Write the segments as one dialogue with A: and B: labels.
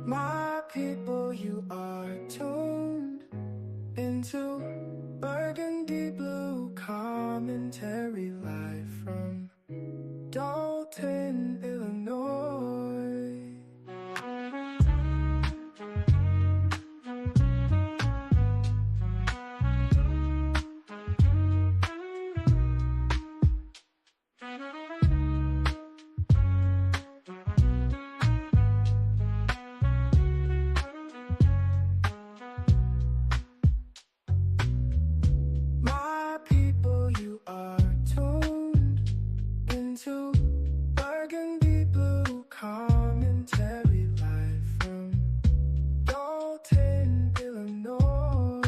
A: My people, you are tuned into Burgundy Blue Commentary live from Dolton, Illinois. My people, you are tuned into Burgundy Blue Commentary live from Dolton, Illinois.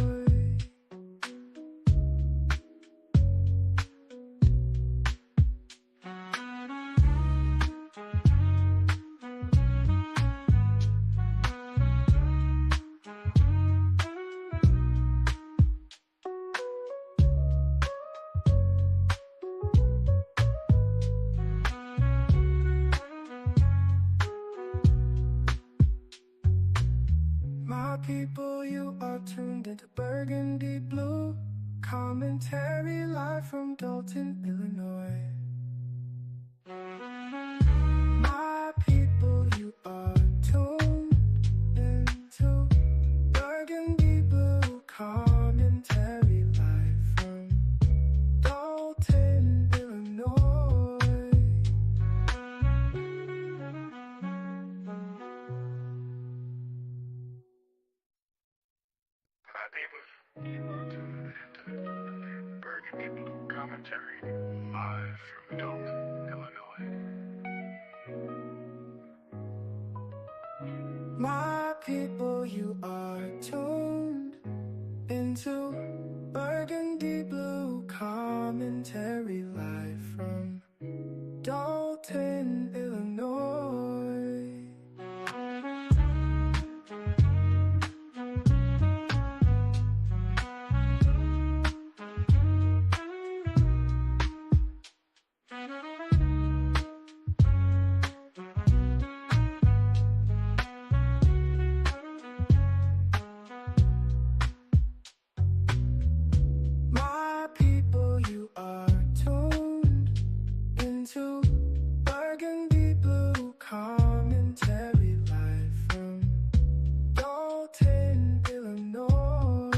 A: My people, you are tuned into Burgundy Blue Commentary live from Dolton, Illinois. My people, you are tuned into Burgundy Blue Commentary live from Dolton, Illinois.
B: My people, you are tuned into Burgundy Blue Commentary, live from Dolton, Illinois.
A: My people, you are tuned into Burgundy Blue Commentary live from Dolton, Illinois. My people, you are tuned into Burgundy Blue Commentary live from Dolton, Illinois.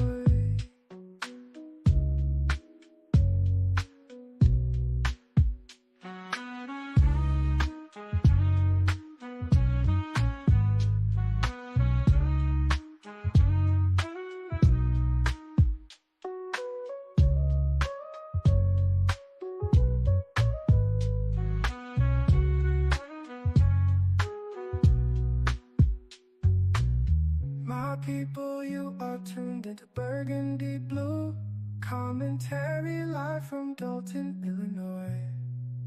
A: My people, you are tuned into Burgundy Blue Commentary live from Dolton, Illinois.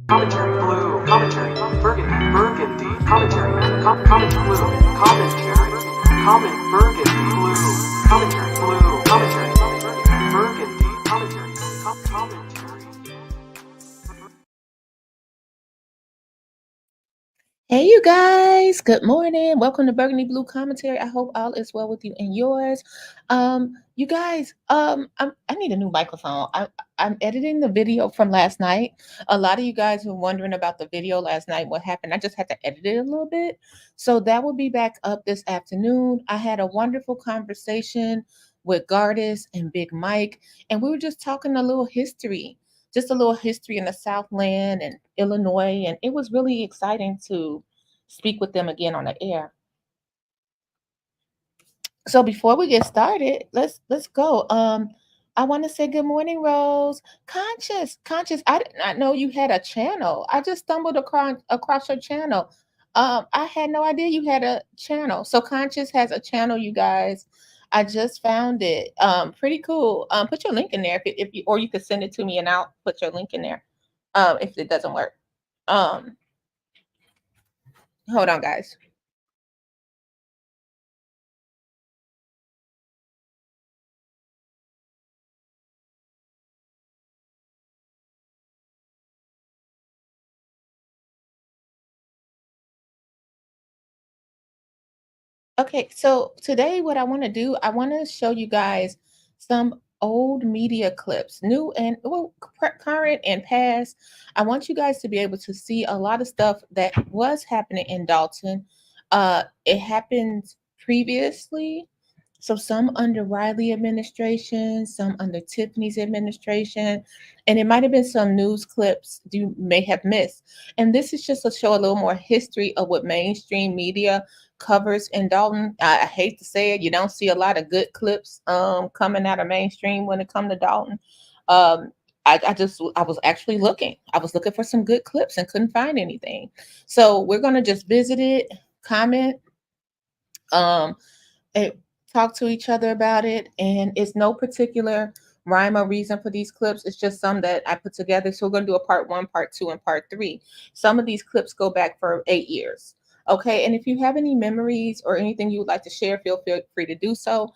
C: Commentary blue, commentary, burgundy, commentary, commentary blue, commentary, burgundy blue, commentary blue, commentary, burgundy, commentary, commentary.
D: Hey, you guys. Good morning. Welcome to Burgundy Blue Commentary. I hope all is well with you and yours. You guys, I need a new microphone. I'm editing the video from last night. A lot of you guys were wondering about the video last night. What happened? I just had to edit it a little bit. So that will be back up this afternoon. I had a wonderful conversation with Gardis and Big Mike, and we were just talking a little history. Just a little history in the Southland and Illinois, and it was really exciting to speak with them again on the air. So before we get started, let's go. I want to say good morning, Rose. Conscious. I did not know you had a channel. I just stumbled across your channel. I had no idea you had a channel. So Conscious has a channel, you guys. I just found it. Pretty cool. Put your link in there if you, or you could send it to me and I'll put your link in there. If it doesn't work. Hold on, guys. Okay, so today what I want to do, I want to show you guys some old media clips, new and well, current and past. I want you guys to be able to see a lot of stuff that was happening in Dalton. It happened previously. So some under Riley administration, some under Tiffany's administration, and it might have been some news clips you may have missed. And this is just to show a little more history of what mainstream media covers in Dalton. I hate to say it, you don't see a lot of good clips coming out of mainstream when it comes to Dalton. Um, I was actually looking. I was looking for some good clips and couldn't find anything. So we're gonna just visit it, comment, um, and talk to each other about it. And it's no particular rhyme or reason for these clips. It's just some that I put together. So we're gonna do a part one, part two, and part three. Some of these clips go back for 8 years. Okay, and if you have any memories or anything you would like to share, feel free to do so.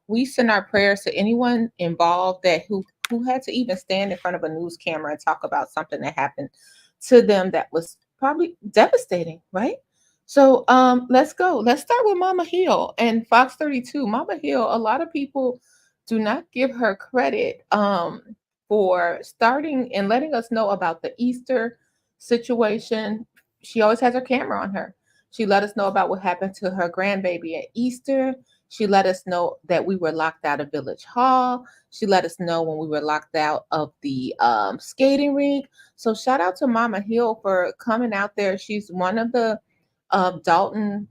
D: We send our prayers to anyone involved that who had to even stand in front of a news camera and talk about something that happened to them that was probably devastating, right? So let's go. Let's start with Mama Hill and Fox 32. Mama Hill, a lot of people do not give her credit for starting and letting us know about the Easter situation. She always has her camera on her. She let us know about what happened to her grandbaby at Easter. She let us know that we were locked out of Village Hall. She let us know when we were locked out of the skating rink. So shout out to Mama Hill for coming out there. She's one of the Dalton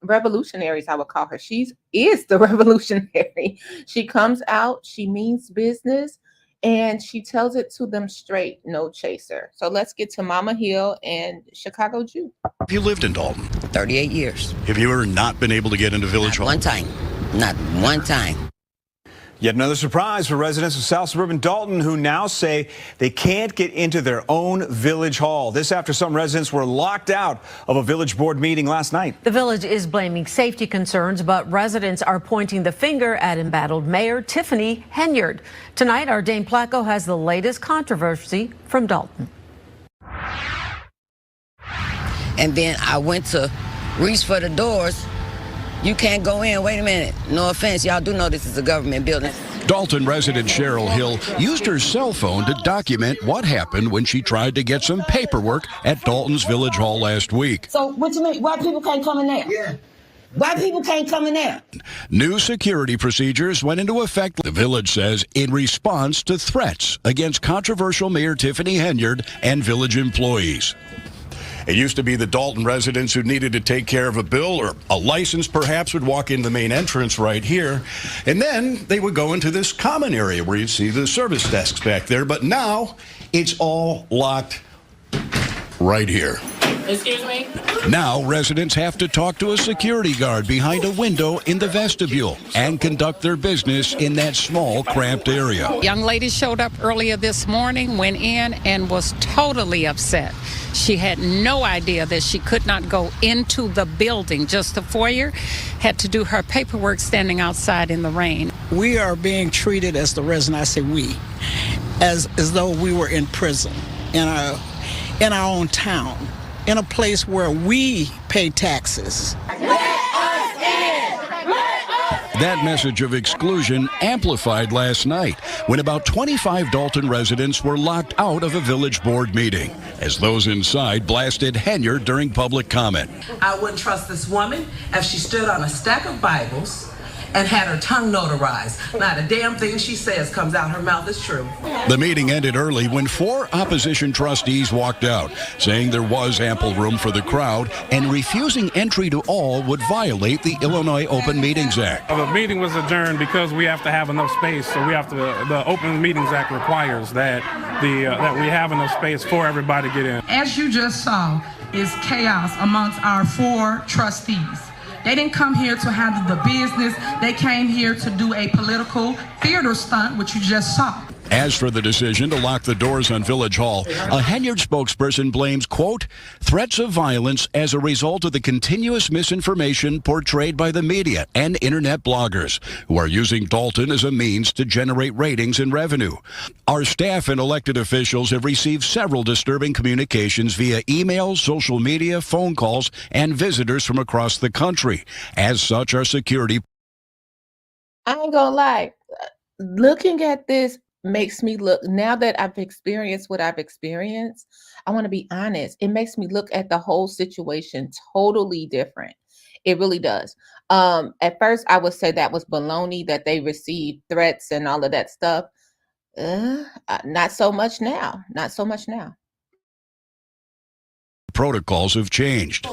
D: revolutionaries, I would call her. She is the revolutionary. She comes out, she means business, and she tells it to them straight, no chaser. So let's get to Mama Hill and Chicago Jew.
E: Have you lived in Dalton?
F: 38 years.
E: Have you ever not been able to get into Village Hall?
F: One time. Not one time.
G: Yet another surprise for residents of South Suburban Dalton who now say they can't get into their own Village Hall. This after some residents were locked out of a village board meeting last night.
H: The village is blaming safety concerns, but residents are pointing the finger at embattled Mayor Tiffany Henyard. Tonight, our Dane Placco has the latest controversy from Dalton.
F: And then I went to reach for the doors. You can't go in. Wait a minute. No offense. Y'all do know this is a government building.
E: Dalton resident Cheryl Hill used her cell phone to document what happened when she tried to get some paperwork at Dalton's Village Hall last week.
F: So what you mean? Why people can't come in there? Yeah. Why people can't come in there?
E: New security procedures went into effect, the village says, in response to threats against controversial Mayor Tiffany Henyard and village employees. It used to be the Dalton residents who needed to take care of a bill or a license perhaps would walk in the main entrance right here, and then they would go into this common area where you'd see the service desks back there. But now it's all locked right here.
I: Excuse me?
E: Now residents have to talk to a security guard behind a window in the vestibule and conduct their business in that small, cramped area.
I: Young lady showed up earlier this morning, went in and was totally upset. She had no idea that she could not go into the building, just the foyer, had to do her paperwork standing outside in the rain.
J: We are being treated as the resident, I say we, as though we were in prison in our own town, in a place where we pay taxes.
E: That message of exclusion amplified last night when about 25 Dalton residents were locked out of a village board meeting as those inside blasted Henyard during public comment.
K: I wouldn't trust this woman if she stood on a stack of Bibles and had her tongue notarized. Not a damn thing she says comes out her mouth is true.
E: The meeting ended early when 4 opposition trustees walked out, saying there was ample room for the crowd and refusing entry to all would violate the Illinois Open Meetings Act.
L: The meeting was adjourned because we have to have enough space, so we have to. The Open Meetings Act requires that that we have enough space for everybody to get in.
K: As you just saw, is chaos amongst our 4 trustees. They didn't come here to handle the business. They came here to do a political theater stunt, which you just saw.
E: As for the decision to lock the doors on Village Hall, a Henyard spokesperson blames, quote, threats of violence as a result of the continuous misinformation portrayed by the media and internet bloggers who are using Dolton as a means to generate ratings and revenue. Our staff and elected officials have received several disturbing communications via emails, social media, phone calls, and visitors from across the country. As such, our security...
D: I ain't gonna lie. Looking at this makes me look, now that I've experienced what I've experienced, I want to be honest. It makes me look at the whole situation totally different. It really does. At first, I would say that was baloney, that they received threats and all of that stuff. Not so much now. Not so much now.
E: Protocols have changed.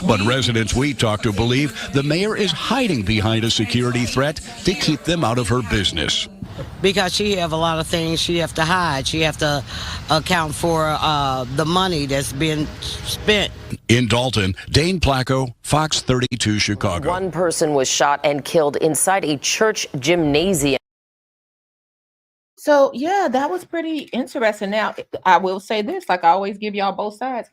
E: But residents we talked to believe the mayor is hiding behind a security threat to keep them out of her business.
M: Because she have a lot of things she have to hide. She have to account for the money that's been spent.
E: In Dolton, Dane Placco, Fox 32 Chicago.
N: One person was shot and killed inside a church gymnasium.
D: So, yeah, that was pretty interesting. Now, I will say this, like I always give y'all both sides.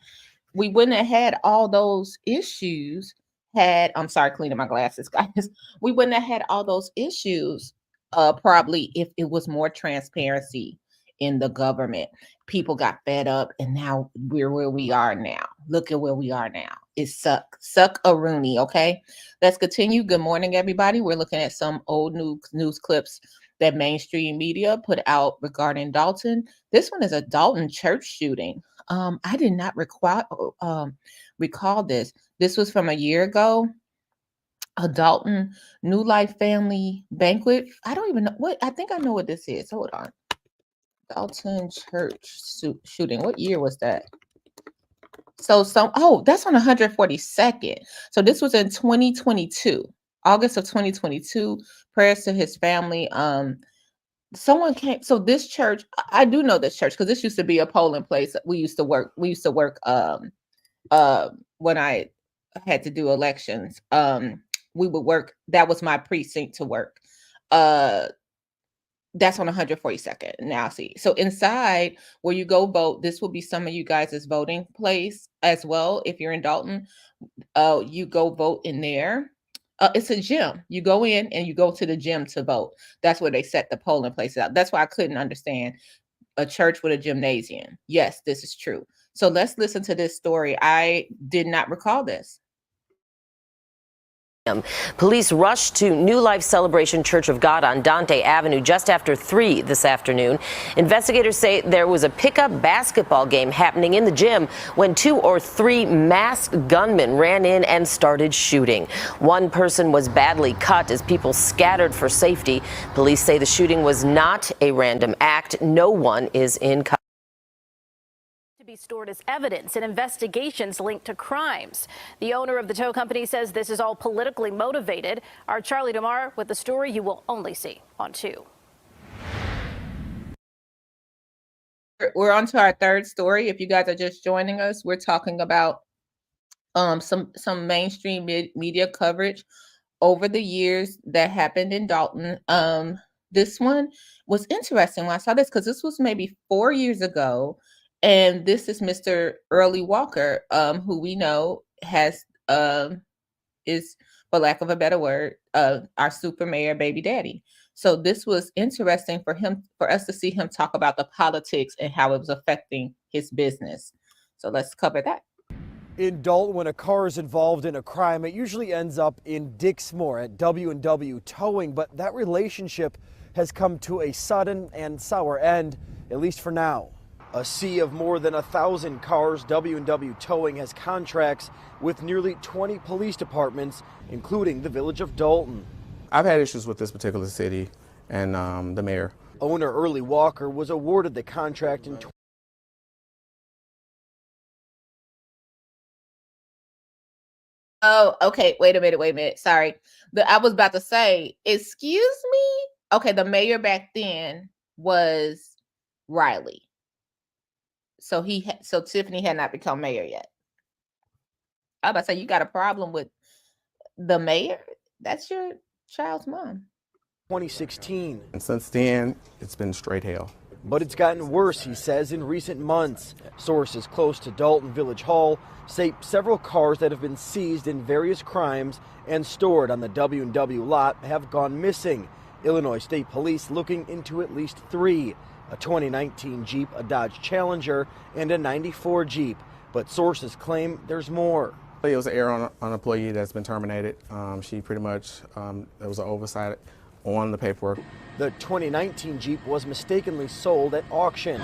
D: We wouldn't have had all those issues I'm sorry, cleaning my glasses, guys. We wouldn't have had all those issues probably if it was more transparency in the government. People got fed up, and now we're where we are now. Look at where we are now. It suck-a-rooney, okay? Let's continue. Good morning, everybody. We're looking at some old news clips that mainstream media put out regarding Dolton. This one is a Dolton church shooting. I did not recall this. This was from a year ago. A Dolton New Life family banquet. I don't even know what. I think I know what this is. Hold on. Dolton church shooting. What year was that? That's on 142nd. So this was in 2022, August of 2022. Prayers to his family. Someone came. So this church, I do know this church because this used to be a polling place. We used to work when I had to do elections. We would work. That was my precinct to work. That's on 142nd. Now see. So inside where you go vote, this will be some of you guys' voting place as well. If you're in Dolton, you go vote in there. It's a gym. You go in and you go to the gym to vote. That's where they set the polling places out. That's why I couldn't understand a church with a gymnasium. Yes, this is true. So let's listen to this story. I did not recall this.
N: Police rushed to New Life Celebration Church of God on Dante Avenue just after 3 this afternoon. Investigators say there was a pickup basketball game happening in the gym when 2 or 3 masked gunmen ran in and started shooting. One person was badly cut as people scattered for safety. Police say the shooting was not a random act. No one is in custody.
O: Be stored as evidence in investigations linked to crimes. The owner of the tow company says this is all politically motivated. Our Charlie DeMar with the story you will only see on 2.
D: We're on to our third story. If you guys are just joining us, we're talking about some mainstream media coverage over the years that happened in Dolton. This one was interesting when I saw this because this was maybe 4 years ago. And this is Mr. Early Walker, who we know is, for lack of a better word, our super mayor baby daddy. So this was interesting for us to see him talk about the politics and how it was affecting his business. So let's cover that.
P: In Dolton, when a car is involved in a crime, it usually ends up in Dixmoor at W&W Towing, but that relationship has come to a sudden and sour end, at least for now. A sea of more than 1,000 cars, W&W Towing has contracts with nearly 20 police departments, including the village of Dolton.
Q: I've had issues with this particular city and the mayor.
P: Owner Early Walker was awarded the contract in
D: Oh, okay. Wait a minute. Sorry. I was about to say, excuse me. Okay, the mayor back then was Riley. So Tiffany had not become mayor yet. I was about to say, you got a problem with the mayor? That's your child's mom.
P: 2016.
Q: And since then, it's been straight hell.
P: But it's gotten worse, he says, in recent months. Sources close to Dolton Village Hall say several cars that have been seized in various crimes and stored on the W&W lot have gone missing. Illinois State Police looking into at least 3, a 2019 Jeep, a Dodge Challenger, and a 94 Jeep. But sources claim there's more.
Q: It was an error on an employee that's been terminated. She pretty much, there was an oversight on the paperwork.
P: The 2019 Jeep was mistakenly sold at auction.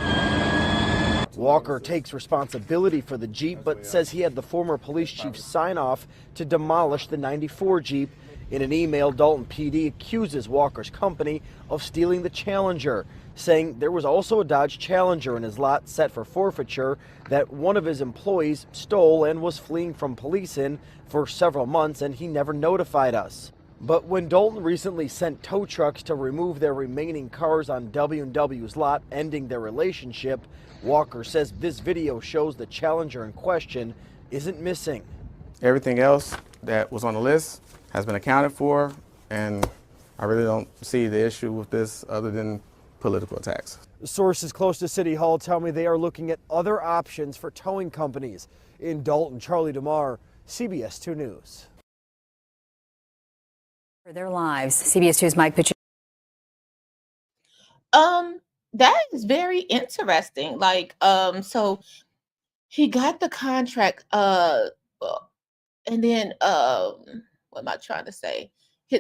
P: Walker takes responsibility for the Jeep, but says he had the former police chief sign off to demolish the 94 Jeep. In an email, Dolton PD accuses Walker's company of stealing the Challenger, saying there was also a Dodge Challenger in his lot set for forfeiture that one of his employees stole and was fleeing from police in for several months, and he never notified us. But when Dolton recently sent tow trucks to remove their remaining cars on W&W's lot, ending their relationship, Walker says this video shows the Challenger in question isn't missing.
Q: Everything else that was on the list has been accounted for, and I really don't see the issue with this other than political attacks.
P: Sources close to City Hall tell me they are looking at other options for towing companies. In Dolton, Charlie DeMar, CBS 2 News.
R: For their lives, CBS 2's Mike Pitch.
D: That is very interesting. Like, so he got the contract, and then what am I trying to say?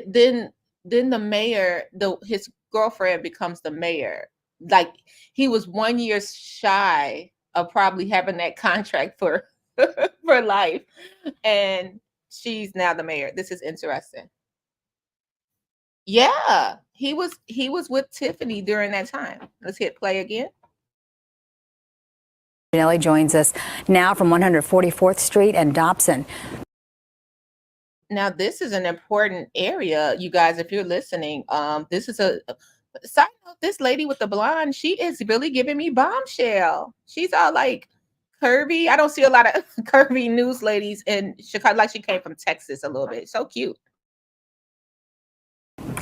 D: Then the mayor, his girlfriend becomes the mayor. Like, he was 1 year shy of probably having that contract for for life, and she's now the mayor. This is interesting. Yeah, he was with Tiffany during that time. Let's hit play again.
R: Janelle joins us now from 144th Street and Dobson.
D: Now, this is an important area, you guys, if you're listening. This is a side note. This lady with the blonde, she is really giving me bombshell. She's all like curvy. I don't see a lot of curvy news ladies in Chicago, like she came from Texas a little bit. So cute.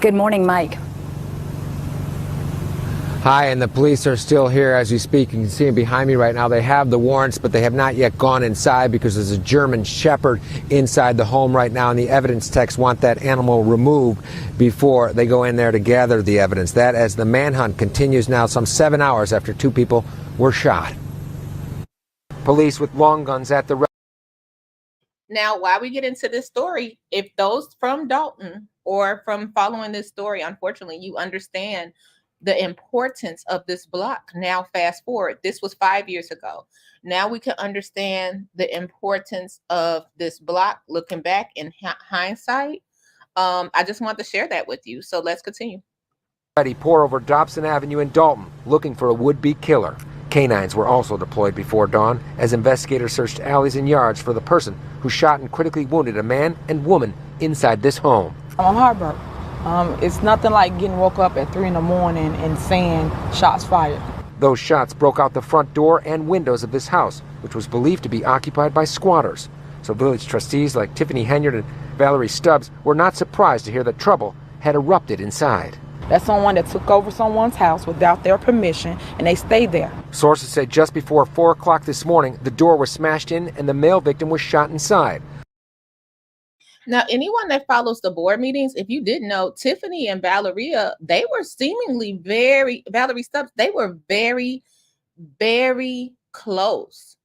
R: Good morning, Mike.
S: Hi, and the police are still here as you speak. You can see them behind me right now. They have the warrants, but they have not yet gone inside because there's a German Shepherd inside the home right now, and the evidence techs want that animal removed before they go in there to gather the evidence. That as the manhunt continues now some 7 hours after 2 people were shot. Police with long guns at the...
D: Now, while we get into this story, if those from Dolton or from following this story, unfortunately, you understand the importance of this block. Now, fast forward, this was 5 years ago. Now we can understand the importance of this block looking back in hindsight. I just want to share that with you. So let's continue.
S: Pour over Dobson Avenue in Dolton, looking for a would-be killer. Canines were also deployed before dawn as investigators searched alleys and yards for the person who shot and critically wounded a man and woman inside this home.
T: I'm heartbroken. It's nothing like getting woke up at 3 in the morning and saying shots fired.
S: Those shots broke out the front door and windows of this house, which was believed to be occupied by squatters. So village trustees like Tiffany Henyard and Valerie Stubbs were not surprised to hear that trouble had erupted inside.
T: That's someone that took over someone's house without their permission, and they stayed there.
S: Sources say just before 4 o'clock this morning, the door was smashed in and the male victim was shot inside.
D: Now, anyone that follows the board meetings, if you didn't know, Tiffany and Valeria, they were seemingly Valerie Stubbs, they were very, very close.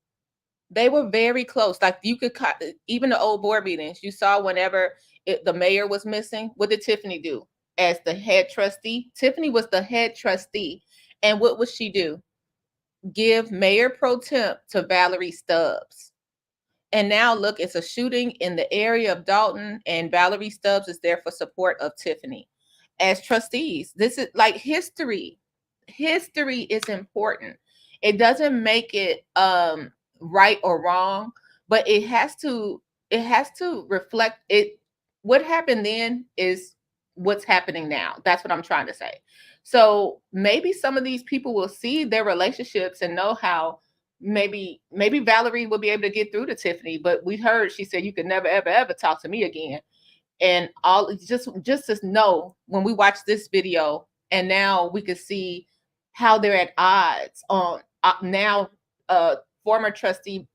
D: They were very close. Like, you could, even the old board meetings, you saw whenever the mayor was missing, what did Tiffany do? As the head trustee, Tiffany was the head trustee. And what would she do? Give mayor pro temp to Valerie Stubbs. And now look, it's a shooting in the area of Dolton, and Valerie Stubbs is there for support of Tiffany. As trustees, this is like history. History is important. It doesn't make it right or wrong, but it has to reflect it. What happened then is what's happening now. That's what I'm trying to say. So maybe some of these people will see their relationships and know how maybe Valerie will be able to get through to Tiffany, but we heard she said you could never, ever, ever talk to me again. And all just to know when we watch this video, and now we could see how they're at odds on now. Former trustee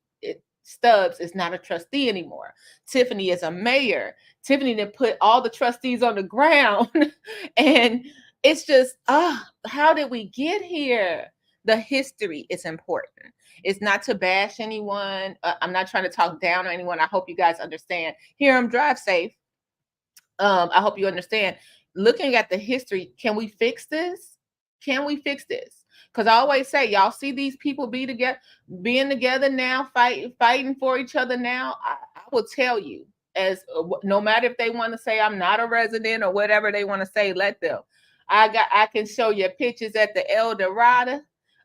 D: Stubbs is not a trustee anymore. Tiffany is a mayor. Tiffany then put all the trustees on the ground. And it's just, how did we get here? The history is important. It's not to bash anyone. I'm not trying to talk down on anyone. I hope you guys understand. Hear them, drive safe. I hope you understand. Looking at the history, can we fix this? Can we fix this? Because I always say, y'all see these people being together now, fighting for each other now. I will tell you, no matter if they want to say I'm not a resident or whatever they want to say, let them. I can show you pictures at the El Dorado.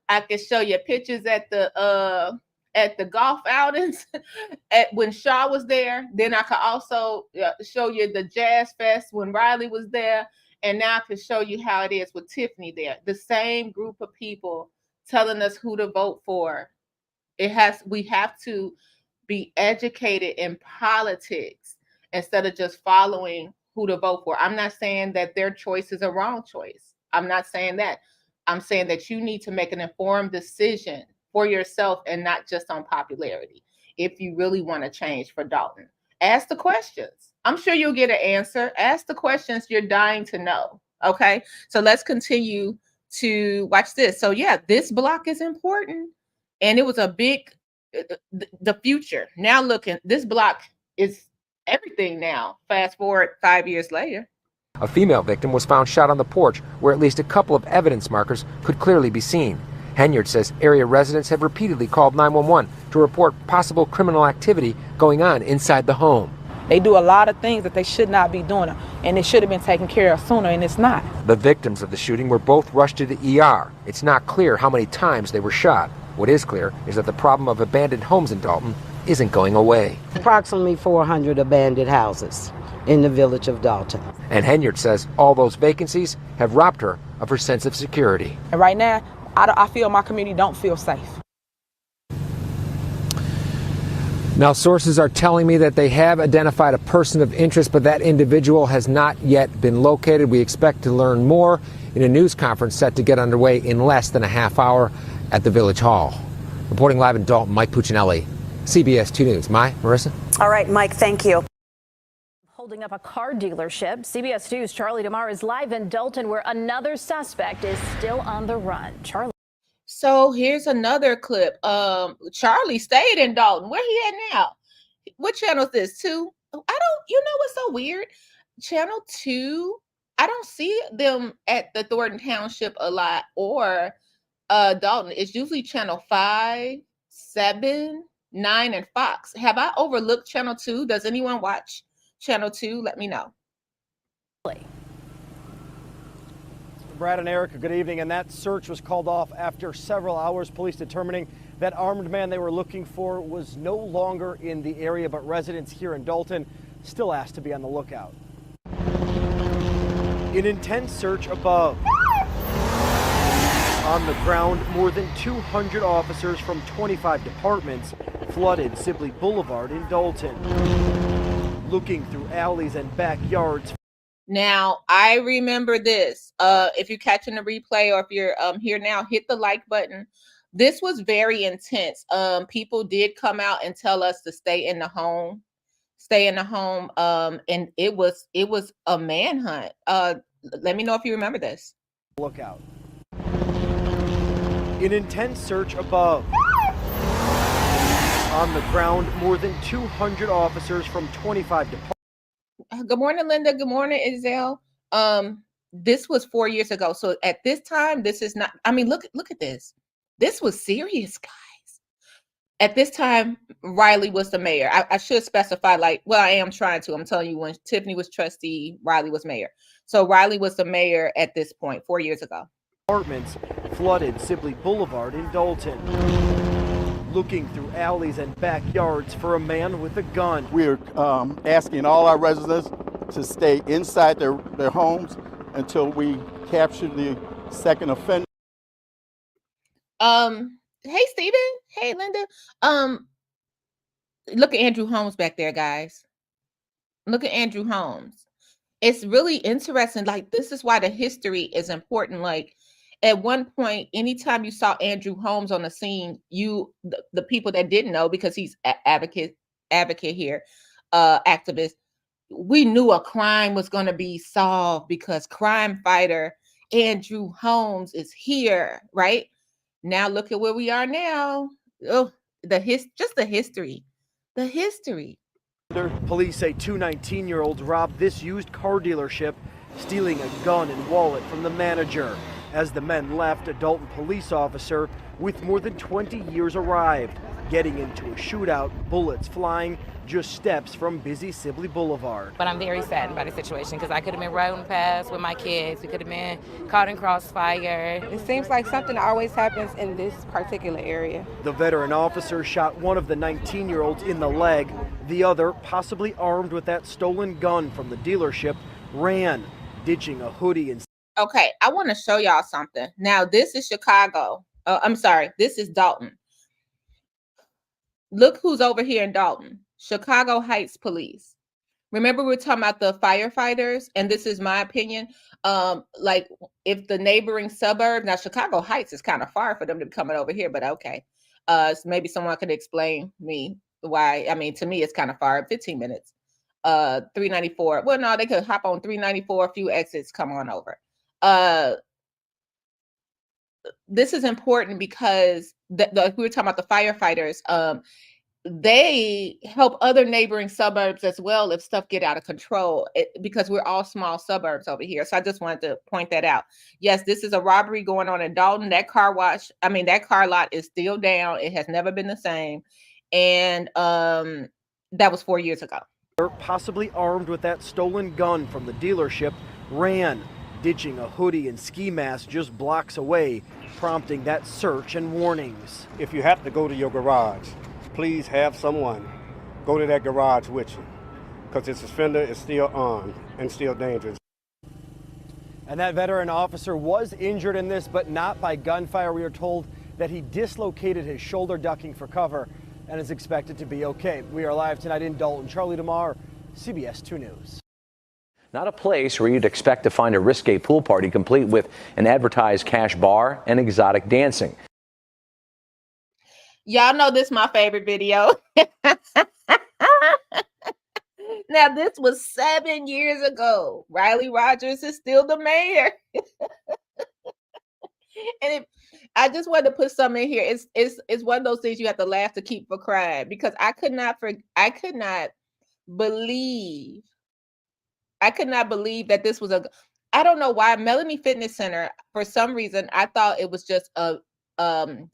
D: I can show you pictures at the golf outings when Shaw was there. Then I could also show you the Jazz Fest when Riley was there. And now I can show you how it is with Tiffany there. The same group of people telling us who to vote for. We have to be educated in politics instead of just following who to vote for. I'm not saying that their choice is a wrong choice. I'm not saying that. I'm saying that you need to make an informed decision for yourself and not just on popularity. If you really want to change for Dolton, ask the questions. I'm sure you'll get an answer. Ask the questions you're dying to know. Okay, so let's continue to watch this. So yeah, this block is important, and it was a big, the future. Now looking, this block is everything now. Fast forward 5 years later.
S: A female victim was found shot on the porch where at least a couple of evidence markers could clearly be seen. Henyard says area residents have repeatedly called 911 to report possible criminal activity going on inside the home.
T: They do a lot of things that they should not be doing, and it should have been taken care of sooner, and it's not.
S: The victims of the shooting were both rushed to the ER. It's not clear how many times they were shot. What is clear is that the problem of abandoned homes in Dolton isn't going away.
M: Approximately 400 abandoned houses in the village of Dolton.
S: And Henyard says all those vacancies have robbed her of her sense of security.
T: And right now, I feel my community don't feel safe.
S: Now, sources are telling me that they have identified a person of interest, but that individual has not yet been located. We expect to learn more in a news conference set to get underway in less than a half hour at the Village Hall. Reporting live in Dolton, Mike Puccinelli, CBS 2 News. Marissa?
R: All right, Mike, thank you.
O: Holding up a car dealership, CBS 2's Charlie DeMar is live in Dolton, where another suspect is still on the run. Charlie.
D: So here's another clip. Charlie stayed in Dolton. Where he at now? What channel is this? 2? You know what's so weird? Channel 2. I don't see them at the Thornton Township a lot or Dolton. It's usually channel 5, 7, 9, and Fox. Have I overlooked channel 2? Does anyone watch channel 2? Let me know.
P: Brad and Erica, good evening. And that search was called off after several hours, police determining that armed man they were looking for was no longer in the area, but residents here in Dolton still asked to be on the lookout. An intense search above. On the ground, more than 200 officers from 25 departments flooded Sibley Boulevard in Dolton, looking through alleys and backyards.
D: Now, I remember this. If you're catching the replay or if you're here now, hit the like button. This was very intense. People did come out and tell us to stay in the home. And it was a manhunt. Let me know if you remember this.
P: Lookout. An intense search above. On the ground, more than 200 officers from 25 departments.
D: Good morning, Linda. Good morning, Isel. This was 4 years ago. So at this time, this is not, I mean, look at this. This was serious, guys. At this time, Riley was the mayor. I should specify, I am trying to. I'm telling you, when Tiffany was trustee, Riley was mayor. So Riley was the mayor at this point, 4 years ago.
P: Apartments flooded Sibley Boulevard in Dolton, looking through alleys and backyards for a man with a gun.
U: We're asking all our residents to stay inside their homes until we capture the second offender.
D: Hey, Steven. Hey, Linda. Look at Andrew Holmes back there, guys. Look at Andrew Holmes. It's really interesting. This is why the history is important. At one point, anytime you saw Andrew Holmes on the scene, the people that didn't know, because he's advocate here, activist, we knew a crime was going to be solved because crime fighter Andrew Holmes is here, right? Now look at where we are now. Oh, just the history. The history.
P: Police say two 19-year-olds robbed this used car dealership, stealing a gun and wallet from the manager. As the men left, a Dolton police officer with more than 20 years arrived, getting into a shootout, bullets flying just steps from busy Sibley Boulevard.
B: But I'm very saddened by the situation because I could have been riding past with my kids. We could have been caught in crossfire.
V: It seems like something always happens in this particular area.
P: The veteran officer shot one of the 19-year-olds in the leg. The other, possibly armed with that stolen gun from the dealership, ran, ditching a hoodie and...
D: Okay, I want to show y'all something. Now, this is Chicago. I'm sorry, this is Dolton. Look who's over here in Dolton. Chicago Heights Police. Remember, we were talking about the firefighters, and this is my opinion. Like, if the neighboring suburb, now Chicago Heights is kind of far for them to be coming over here, but okay. So maybe someone could explain me why. I mean, to me, it's kind of far, 15 minutes. 394. Well, no, they could hop on 394, a few exits, come on over. This is important we were talking about the firefighters. They help other neighboring suburbs as well if stuff get out of control, because we're all small suburbs over here. So I just wanted to point that out. Yes, this is a robbery going on in Dolton. That car lot is still down. It has never been the same. And that was 4 years ago.
P: Possibly armed with that stolen gun from the dealership, ran, ditching a hoodie and ski mask just blocks away, prompting that search and warnings.
W: If you have to go to your garage, please have someone go to that garage with you, because this offender is still armed and still dangerous.
P: And that veteran officer was injured in this, but not by gunfire. We are told that he dislocated his shoulder ducking for cover and is expected to be okay. We are live tonight in Dolton. Charlie DeMar, CBS 2 News.
X: Not a place where you'd expect to find a risque pool party complete with an advertised cash bar and exotic dancing.
D: Y'all know this is my favorite video. Now, this was 7 years ago. Riley Rogers is still the mayor. And I just wanted to put something in here. It's one of those things you have to laugh to keep from crying, because I could not believe that this was I don't know why, Melanie Fitness Center, for some reason, I thought it was just a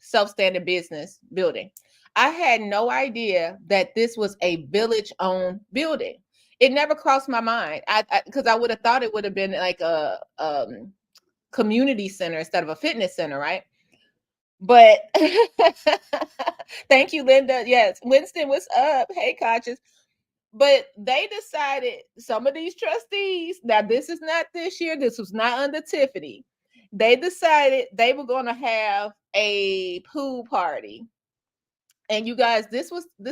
D: self-standing business building. I had no idea that this was a village-owned building. It never crossed my mind, because I would have thought it would have been like a community center instead of a fitness center, right? But thank you, Linda. Yes, Winston, what's up? Hey, Conscious. But they decided, some of these trustees, now this is not this year, this was not under Tiffany. They decided they were going to have a pool party. And you guys, this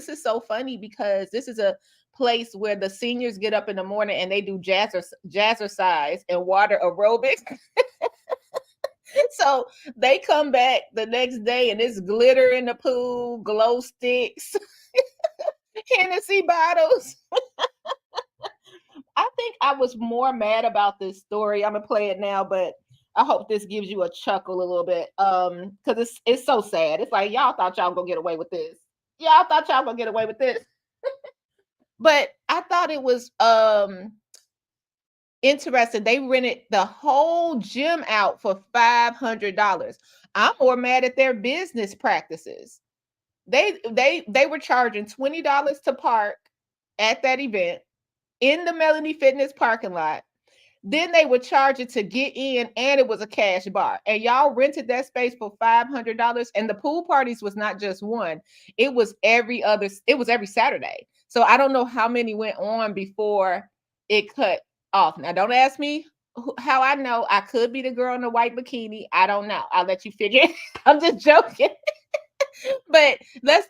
D: is so funny, because this is a place where the seniors get up in the morning and they do jazzercise and water aerobics. So they come back the next day and it's glitter in the pool, glow sticks, Hennessy bottles. I think I was more mad about this story. I'm gonna play it now, but I hope this gives you a chuckle a little bit, because it's so sad. It's like, y'all thought y'all gonna get away with this. Y'all thought y'all gonna get away with this. But I thought it was interesting. They rented the whole gym out for $500. I'm more mad at their business practices. They were charging $20 to park at that event in the Melanie Fitness parking lot. Then they would charge it to get in, and it was a cash bar. And y'all rented that space for $500. And the pool parties was not just one; it was every Saturday. So I don't know how many went on before it cut off. Now, don't ask me how I know. I could be the girl in the white bikini. I don't know. I'll let you figure it. I'm just joking. But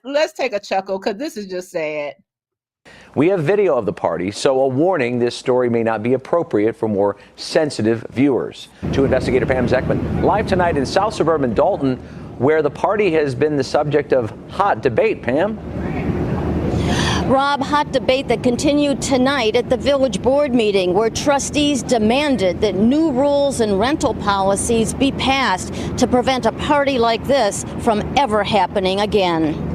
D: let's take a chuckle, because this is just sad.
X: We have video of the party, so a warning, this story may not be appropriate for more sensitive viewers. To investigator Pam Zeckman, live tonight in South Suburban Dolton, where the party has been the subject of hot debate. Pam?
A: Rob, hot debate that continued tonight at the village board meeting, where trustees demanded that new rules and rental policies be passed to prevent a party like this from ever happening again.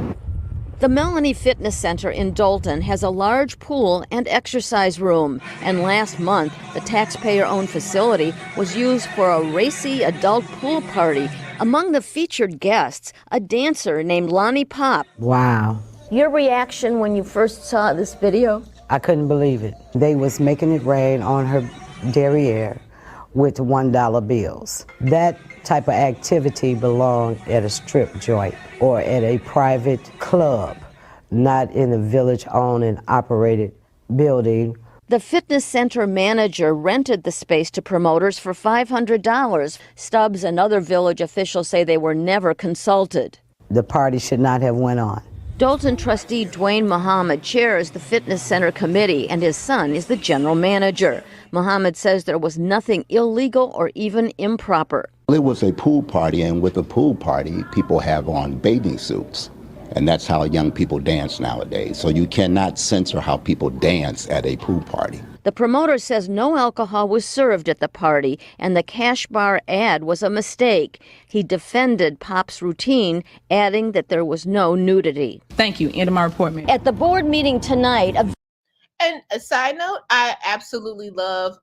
A: The Melanie Fitness Center in Dolton has a large pool and exercise room, and last month the taxpayer-owned facility was used for a racy adult pool party. Among the featured guests, a dancer named Lonnie Pop.
M: Wow.
A: Your reaction when you first saw this video?
M: I couldn't believe it. They was making it rain on her derriere with $1 bills. That type of activity belonged at a strip joint or at a private club, not in a village-owned and operated building.
A: The fitness center manager rented the space to promoters for $500. Stubbs and other village officials say they were never consulted.
M: The party should not have went on.
A: Dolton trustee Dwayne Muhammad chairs the fitness center committee, and his son is the general manager. Muhammad says there was nothing illegal or even improper.
C: It was a pool party, and with a pool party, people have on bathing suits. And that's how young people dance nowadays. So you cannot censor how people dance at a pool party.
A: The promoter says no alcohol was served at the party, and the cash bar ad was a mistake. He defended Pop's routine, adding that there was no nudity.
T: Thank you. End of my report, ma'am.
A: At the board meeting tonight,
D: And a side note, I absolutely love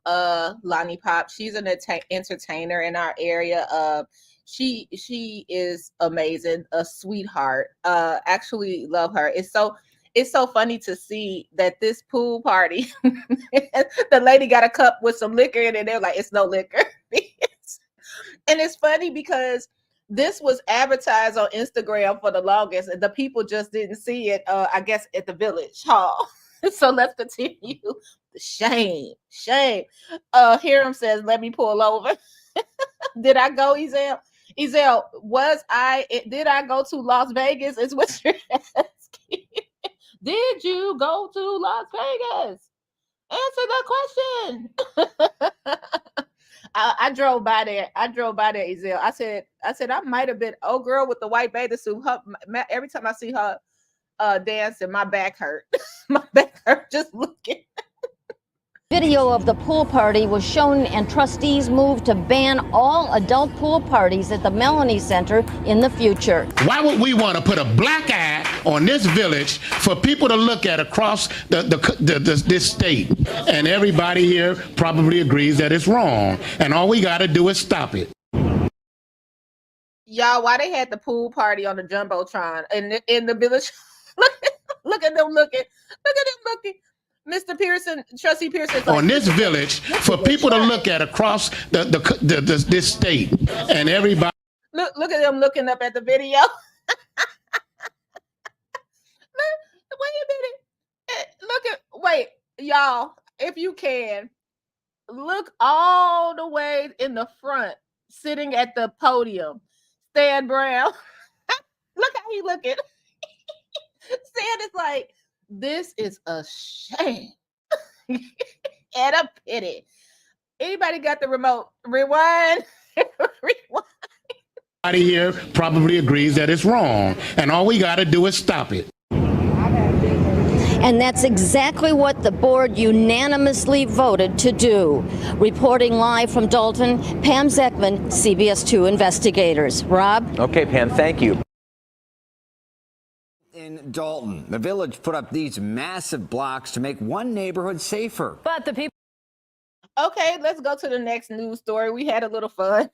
D: Lonnie Pop. She's an entertainer in our area. She is amazing, a sweetheart. Actually love her. It's so funny to see that this pool party, the lady got a cup with some liquor in it. They're like, it's no liquor. And it's funny because this was advertised on Instagram for the longest, and the people just didn't see it, I guess, at the village hall. So let's continue. Shame. Hiram says, let me pull over. Did I go, Ezel? Ezel, did I go to Las Vegas? Is what you're asking. Did you go to Las Vegas? Answer the question. I drove by there. Ezel. I said I might have been old girl with the white bathing suit. Every time I see her dancing, my back hurt. My back hurt just looking.
A: video of the pool party was shown, and trustees moved to ban all adult pool parties at the Melanie Center in the future.
G: Why would we want to put a black eye on this village for people to look at across this state? And everybody here probably agrees that it's wrong, and all we got to do is stop it.
D: Y'all, why they had the pool party on the Jumbotron in the village? Look at them looking. Mr. Pearson, Trustee Pearson. Like,
G: on this village, for people to look at across this state, and everybody.
D: Look at them looking up at the video. Wait, y'all, if you can, look all the way in the front, sitting at the podium. Stan Brown. Look how he looking. Stan is like, this is a shame and a pity. Anybody got the remote? Rewind. Rewind.
G: Everybody here probably agrees that it's wrong, and all we got to do is stop it.
A: And that's exactly what the board unanimously voted to do. Reporting live from Dolton, Pam Zeckman, CBS 2 Investigators. Rob?
X: Okay, Pam, thank you.
H: In Dolton, the village put up these massive blocks to make one neighborhood safer.
O: But the people.
D: Okay, let's go to the next news story. We had a little fun.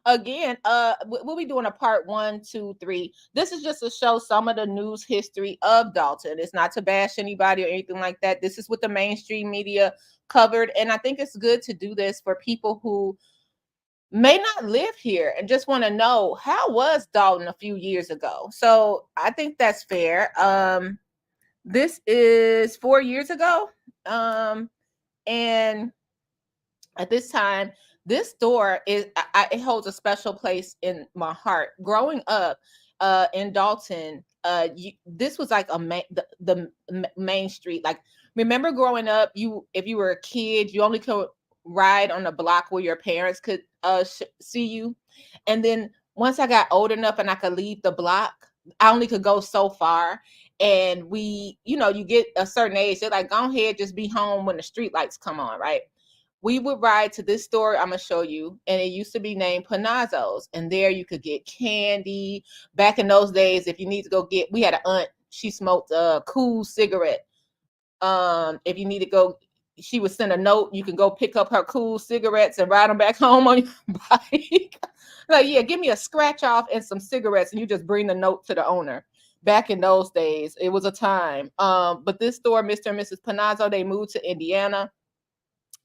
D: Again, we'll be doing a part 1, 2, 3. This is just to show some of the news history of Dolton. It's not to bash anybody or anything like that. This is what the mainstream media covered. And I think it's good to do this for people who may not live here and just want to know, how was Dolton a few years ago? So I think that's fair. This is 4 years ago. And at this time, this store it holds a special place in my heart. Growing up in Dolton, this was like the main street. Like, remember growing up, if you were a kid, you only could ride on the block where your parents could see you. And then once I got old enough and I could leave the block, I only could go so far. And you get a certain age, they're like, go ahead, just be home when the street lights come on, right? We would ride to this store I'm gonna show you, and it used to be named Panazzo's, and there you could get candy. Back in those days, if you need to go we had an aunt, she smoked a cool cigarette. If you need to go, she would send a note, you can go pick up her cool cigarettes and ride them back home on your bike. Like, yeah, give me a scratch off and some cigarettes, and you just bring the note to the owner. Back in those days, it was a time. But this store, Mr. and Mrs. Panazzo, they moved to Indiana,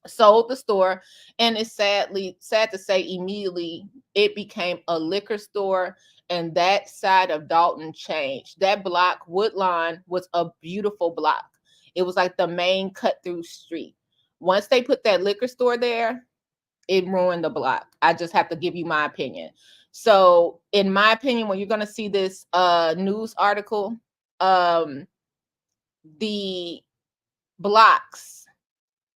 D: sold the store, and it's sad to say, immediately it became a liquor store, and that side of Dolton changed. That block, Woodlawn, was a beautiful block. It was like the main cut through street. Once they put that liquor store there, it ruined the block. I just have to give you my opinion. So in my opinion, when you're going to see this news article, the blocks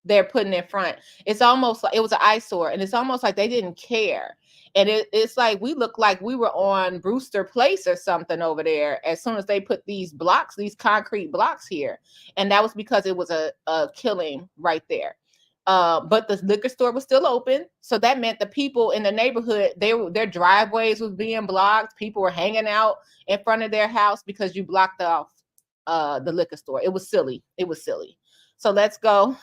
D: they're putting in front, it's almost like it was an eyesore, and it's almost like they didn't care. And it's like we look like we were on Brewster Place or something over there as soon as they put these blocks, these concrete blocks here. And that was because it was a killing right there. But the liquor store was still open, so that meant the people in the neighborhood, their driveways was being blocked. People were hanging out in front of their house because you blocked off the liquor store. It was silly. It was silly. So let's go.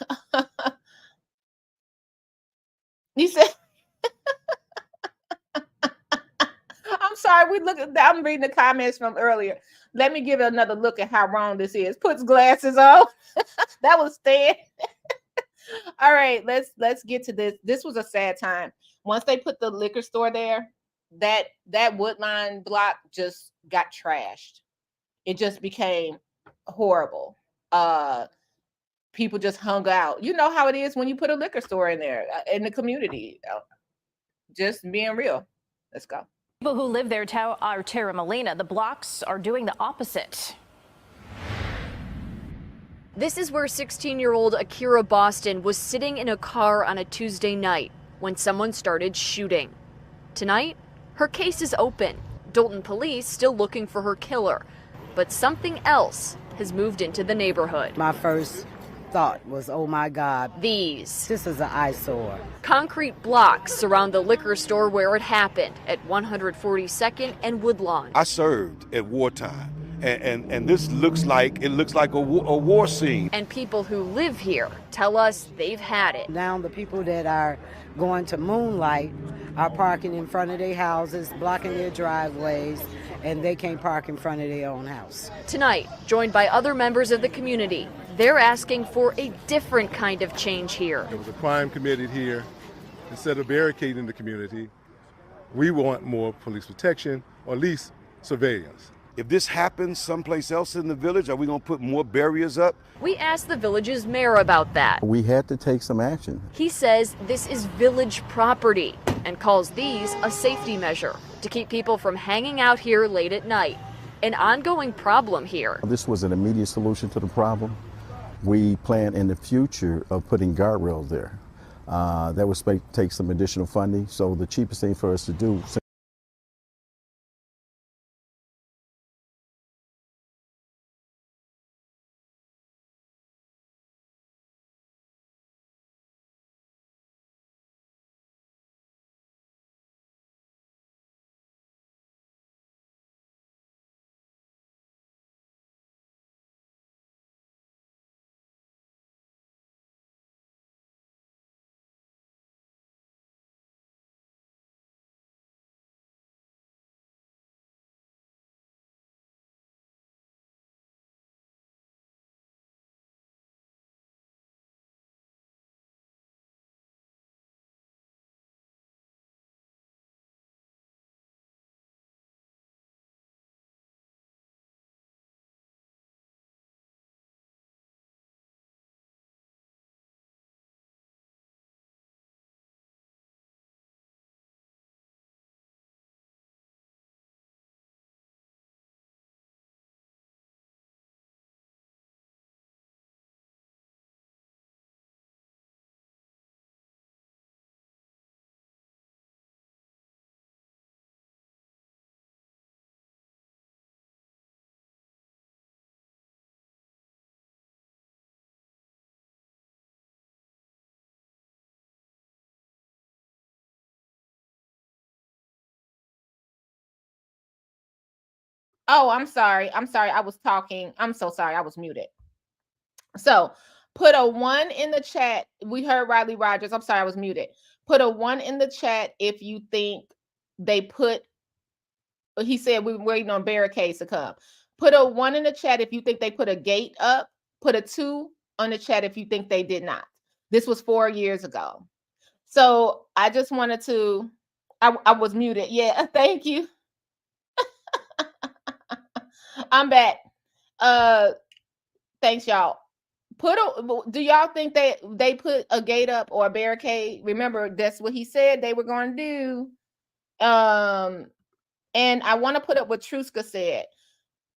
D: You said, I'm sorry. I'm reading the comments from earlier. Let me give it another look at how wrong this is. Puts glasses on. That was Stan. All right, let's get to this. This was a sad time. Once they put the liquor store there, that Woodline block just got trashed. It just became horrible. People just hung out. You know how it is when you put a liquor store in there in the community. Just being real. Let's go.
O: People who live there tell our Tara Molina the blocks are doing the opposite.
F: This is where 16-year-old Akira Boston was sitting in a car on a Tuesday night when someone started shooting. Tonight, her case is open. Dolton police still looking for her killer, but something else has moved into the neighborhood.
M: My first thought was, oh my God, this is an eyesore.
F: Concrete blocks surround the liquor store where it happened at 142nd and Woodlawn.
I: I served at wartime, and this looks like a war scene.
F: And people who live here tell us they've had it.
M: Now the people that are going to Moonlight are parking in front of their houses, blocking their driveways, and they can't park in front of their own house.
F: Tonight, joined by other members of the community, they're asking for a different kind of change here.
J: There was a crime committed here. Instead of barricading the community, we want more police protection, or at least surveillance.
I: If this happens someplace else in the village, are we going to put more barriers up?
F: We asked the village's mayor about that.
U: We had to take some action.
F: He says this is village property and calls these a safety measure to keep people from hanging out here late at night. An ongoing problem here.
U: This was an immediate solution to the problem. We plan in the future of putting guardrails there. That would take some additional funding, so the cheapest thing for us to do
D: Oh, I'm sorry. I was talking. I'm so sorry. I was muted. So put a 1 in the chat. We heard Riley Rogers. I'm sorry, I was muted. Put a 1 in the chat if you think they put, he said we were waiting on barricades to come. Put a 1 in the chat if you think they put a gate up. Put a 2 on the chat if you think they did not. This was 4 years ago. So I just wanted to, I was muted. Yeah, thank you. I'm back. Thanks, y'all. Do y'all think they put a gate up or a barricade? Remember, that's what he said they were going to do. And I want to put up what Truska said.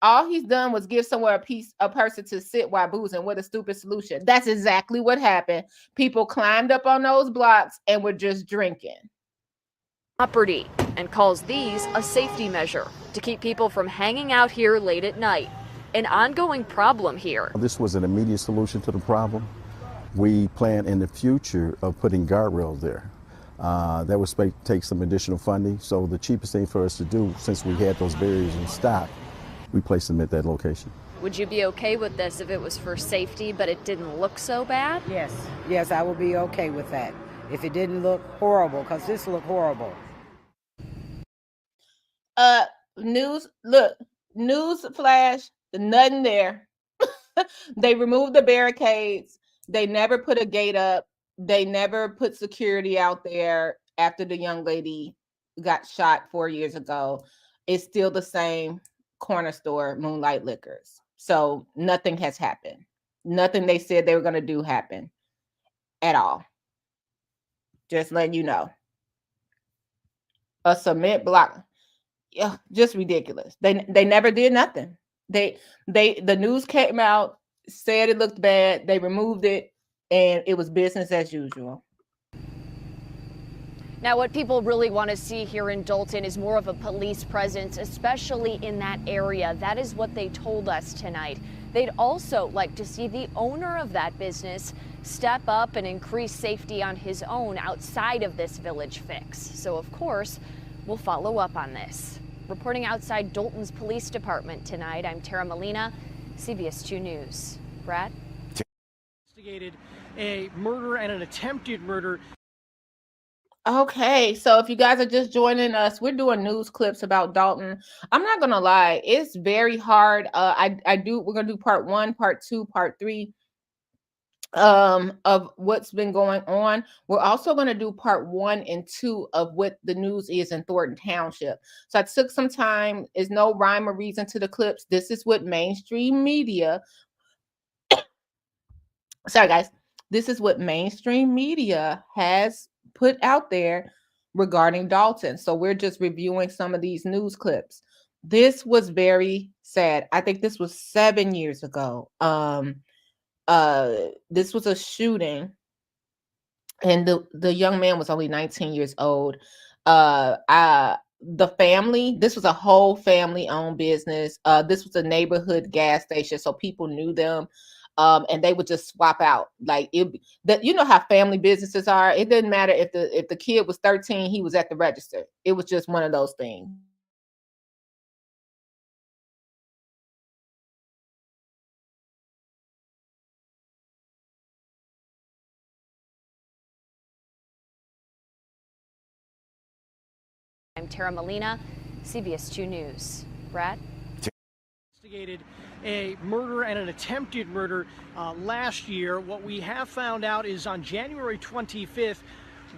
D: All he's done was give somewhere a person to sit while boozing. What a stupid solution. That's exactly what happened. People climbed up on those blocks and were just drinking.
F: Property, and calls these a safety measure to keep people from hanging out here late at night. An ongoing problem here.
U: This was an immediate solution to the problem. We plan in the future of putting guardrails there. That would take some additional funding. So the cheapest thing for us to do, since we had those barriers in stock, we placed them at that location.
F: Would you be okay with this if it was for safety, but it didn't look so bad?
M: Yes, I would be okay with that if it didn't look horrible, because this looked horrible.
D: News flash, nothing there. They removed the barricades. They never put a gate up. They never put security out there after the young lady got shot 4 years ago. It's still the same corner store, Moonlight Liquors. So nothing has happened. Nothing they said they were going to do happened at all. Just letting you know. A cement block. Yeah, just ridiculous. They never did nothing. The news came out, said it looked bad. They removed it, and it was business as usual.
F: Now, what people really want to see here in Dolton is more of a police presence, especially in that area. That is what they told us tonight. They'd also like to see the owner of that business step up and increase safety on his own outside of this village fix. So, of course, we'll follow up on this. Reporting outside Dolton's police department tonight, I'm Tara Molina, CBS 2 News. Brad?
E: Investigated a murder and an attempted murder.
D: Okay, so if you guys are just joining us, we're doing news clips about Dolton. I'm not gonna lie, it's very hard. We're gonna do part 1, part 2, part 3 of what's been going on. We're also going to do part 1 and 2 of what the news is in Thornton Township. So I took some time. There's no rhyme or reason to the clips. This is what mainstream media sorry guys, this is what mainstream media has put out there regarding Dolton. So we're just reviewing some of these news clips. This was very sad. I think this was 7 years ago. This was a shooting, and the young man was only 19 years old. The family, this was a whole family-owned business. This was a neighborhood gas station, so people knew them, and they would just swap out. Like you know how family businesses are. It didn't matter if the kid was 13, he was at the register. It was just one of those things.
F: I'm Tara Molina, CBS 2 News. Brad?
E: Investigated a murder and an attempted murder last year. What we have found out is on January 25th,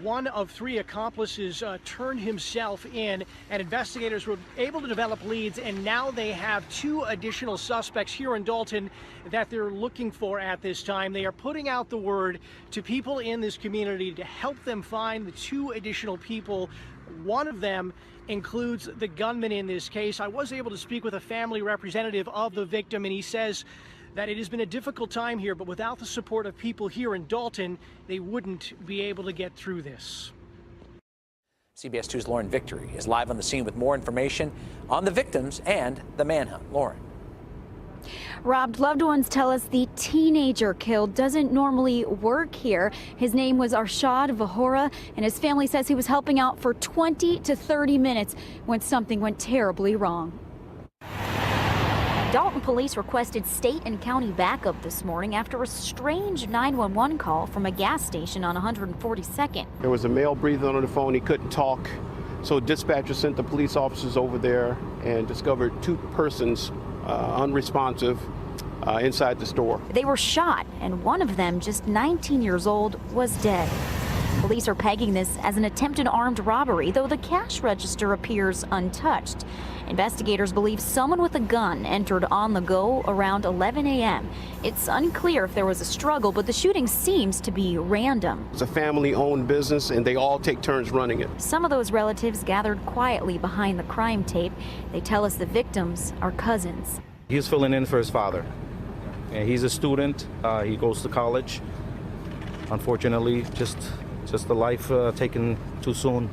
E: one of 3 accomplices turned himself in, and investigators were able to develop leads, and now they have 2 additional suspects here in Dolton that they're looking for at this time. They are putting out the word to people in this community to help them find the 2 additional people. One of them includes the gunman in this case. I was able to speak with a family representative of the victim, and he says that it has been a difficult time here, but without the support of people here in Dolton, they wouldn't be able to get through this.
X: CBS 2's Lauren Victory is live on the scene with more information on the victims and the manhunt. Lauren.
K: Robbed loved ones tell us the teenager killed doesn't normally work here. His name was Arshad Vahora, and his family says he was helping out for 20 to 30 minutes when something went terribly wrong. Dolton police requested state and county backup this morning after a strange 911 call from a gas station on 142nd.
L: There was a male breathing on the phone. He couldn't talk. So dispatcher sent the police officers over there and discovered 2 persons unresponsive inside the store.
K: They were shot, and one of them, just 19 years old, was dead. Police are pegging this as an attempted armed robbery, though the cash register appears untouched. Investigators believe someone with a gun entered On the Go around 11 a.m. It's unclear if there was a struggle, but the shooting seems to be random.
L: It's a family-owned business, and they all take turns running it.
K: Some of those relatives gathered quietly behind the crime tape. They tell us the victims are cousins.
N: He's filling in for his father. And he's a student. He goes to college. Unfortunately, just the life taken too soon.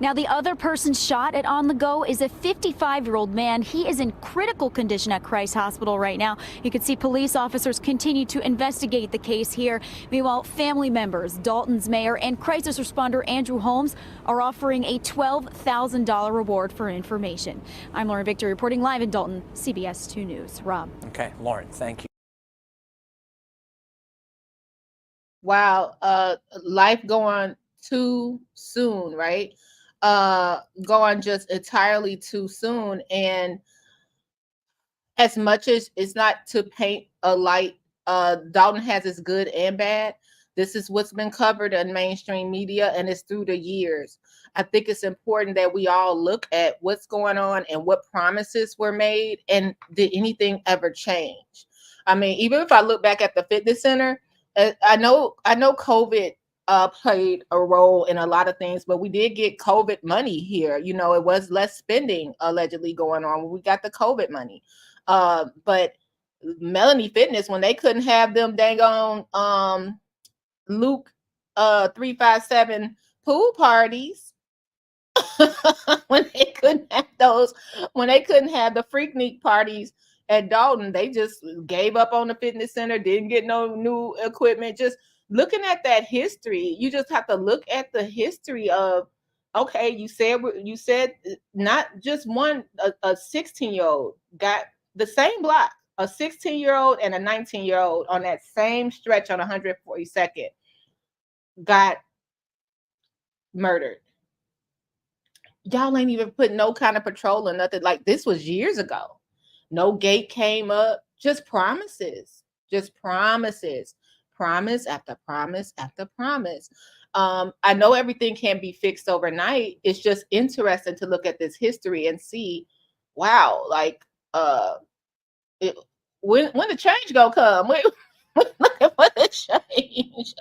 K: Now, the other person shot at On the Go is a 55-year-old man. He is in critical condition at Christ Hospital right now. You can see police officers continue to investigate the case here. Meanwhile, family members, Dolton's mayor, and crisis responder Andrew Holmes are offering a $12,000 reward for information. I'm Lauren Victor reporting live in Dolton, CBS 2 News. Rob.
Q: Okay, Lauren, thank you.
D: Wow, life going too soon, right? Going just entirely too soon. And as much as it's not to paint a light, Dolton has its good and bad. This is what's been covered in mainstream media, and it's through the years. I think it's important that we all look at what's going on and what promises were made, and did anything ever change? I mean, even if I look back at the fitness center, I know COVID played a role in a lot of things, but we did get COVID money here. You know, it was less spending allegedly going on when we got the COVID money. But Melanie Fitness, when they couldn't have them dang on Luke 357 pool parties, when they couldn't have the Freaknik parties at Dolton, they just gave up on the fitness center, didn't get no new equipment. Just looking at that history, you just have to look at the history of, okay, you said not just one, a 16-year-old got the same block, a 16-year-old and a 19-year-old on that same stretch on 142nd got murdered. Y'all ain't even put no kind of patrol or nothing. Like, this was years ago. No gate came up, just promises, promise after promise after promise. I know everything can be fixed overnight. It's just interesting to look at this history and see, wow, like when the change gonna come? We're looking for the change.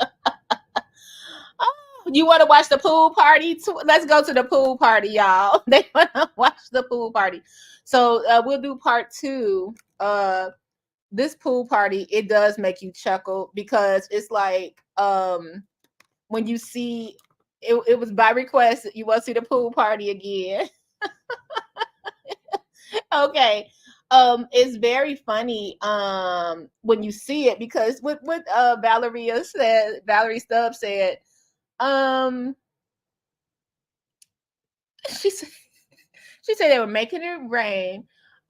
D: Oh, you want to watch the pool party? Let's go to the pool party, y'all. They want to watch the pool party. So we'll do part 2. This pool party, it does make you chuckle because it's like when you see it was by request. You want to see the pool party again. Okay. It's very funny when you see it, because what Valerie Stubbs said, she said they were making it rain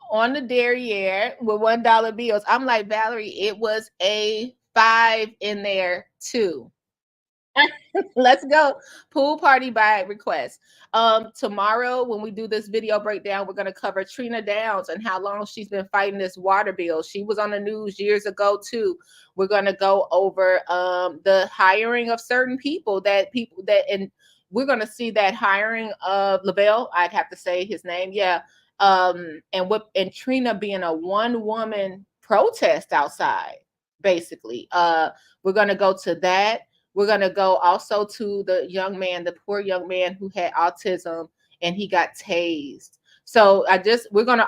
D: on the derriere with $1 bills. I'm like, Valerie, it was a 5 in there too. Let's go. Pool party by request. Tomorrow, when we do this video breakdown, we're going to cover Trina Downs and how long she's been fighting this water bill. She was on the news years ago too. We're going to go over the hiring of certain people and we're going to see that hiring of Lavelle. I'd have to say his name. Yeah. And Trina being a one-woman protest outside, basically. We're going to go to that. We're going to go also to the the poor young man who had autism and he got tased. So and then we're going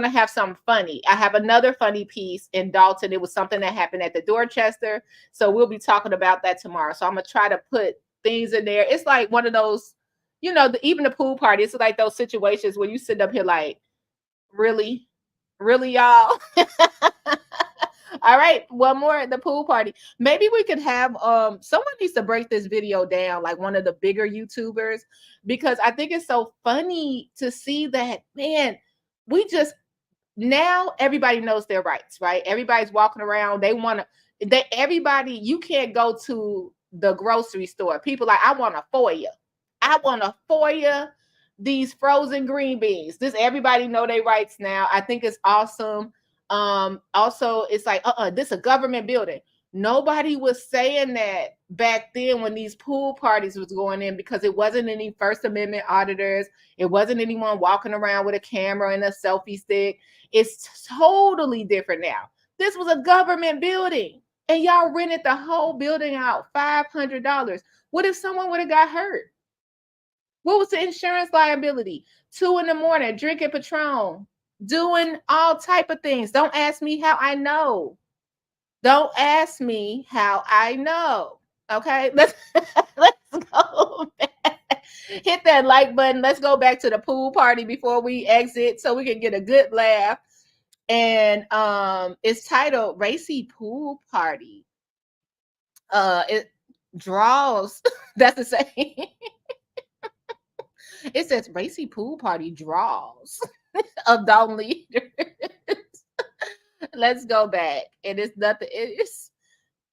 D: to have something funny. I have another funny piece in Dolton. It was something that happened at the Dorchester. So we'll be talking about that tomorrow. So I'm going to try to put things in there. It's like one of those, even the pool party, it's like those situations where you sit up here like, really, y'all? All right, one more at the pool party. Maybe we could have someone needs to break this video down, like one of the bigger YouTubers, because I think it's so funny to see that, man, we just now everybody knows their rights, right? Everybody's walking around. Everybody, you can't go to the grocery store. People like, I want a FOIA. I want a FOIA these frozen green beans. Everybody know their rights now. I think it's awesome. Also, it's like, this is a government building. Nobody was saying that back then when these pool parties was going in, because it wasn't any First Amendment auditors. It wasn't anyone walking around with a camera and a selfie stick. It's totally different now. This was a government building and y'all rented the whole building out, $500. What if someone would have got hurt? What was the insurance liability? 2 a.m, drinking Patron, doing all type of things. Don't ask me how I know. Don't ask me how I know. Okay, let's go back. Hit that like button. Let's go back to the pool party before we exit so we can get a good laugh. And it's titled Racy Pool Party. It draws. That's the same. It says Racy Pool Party draws of Dolton leaders. Let's go back. And it's nothing.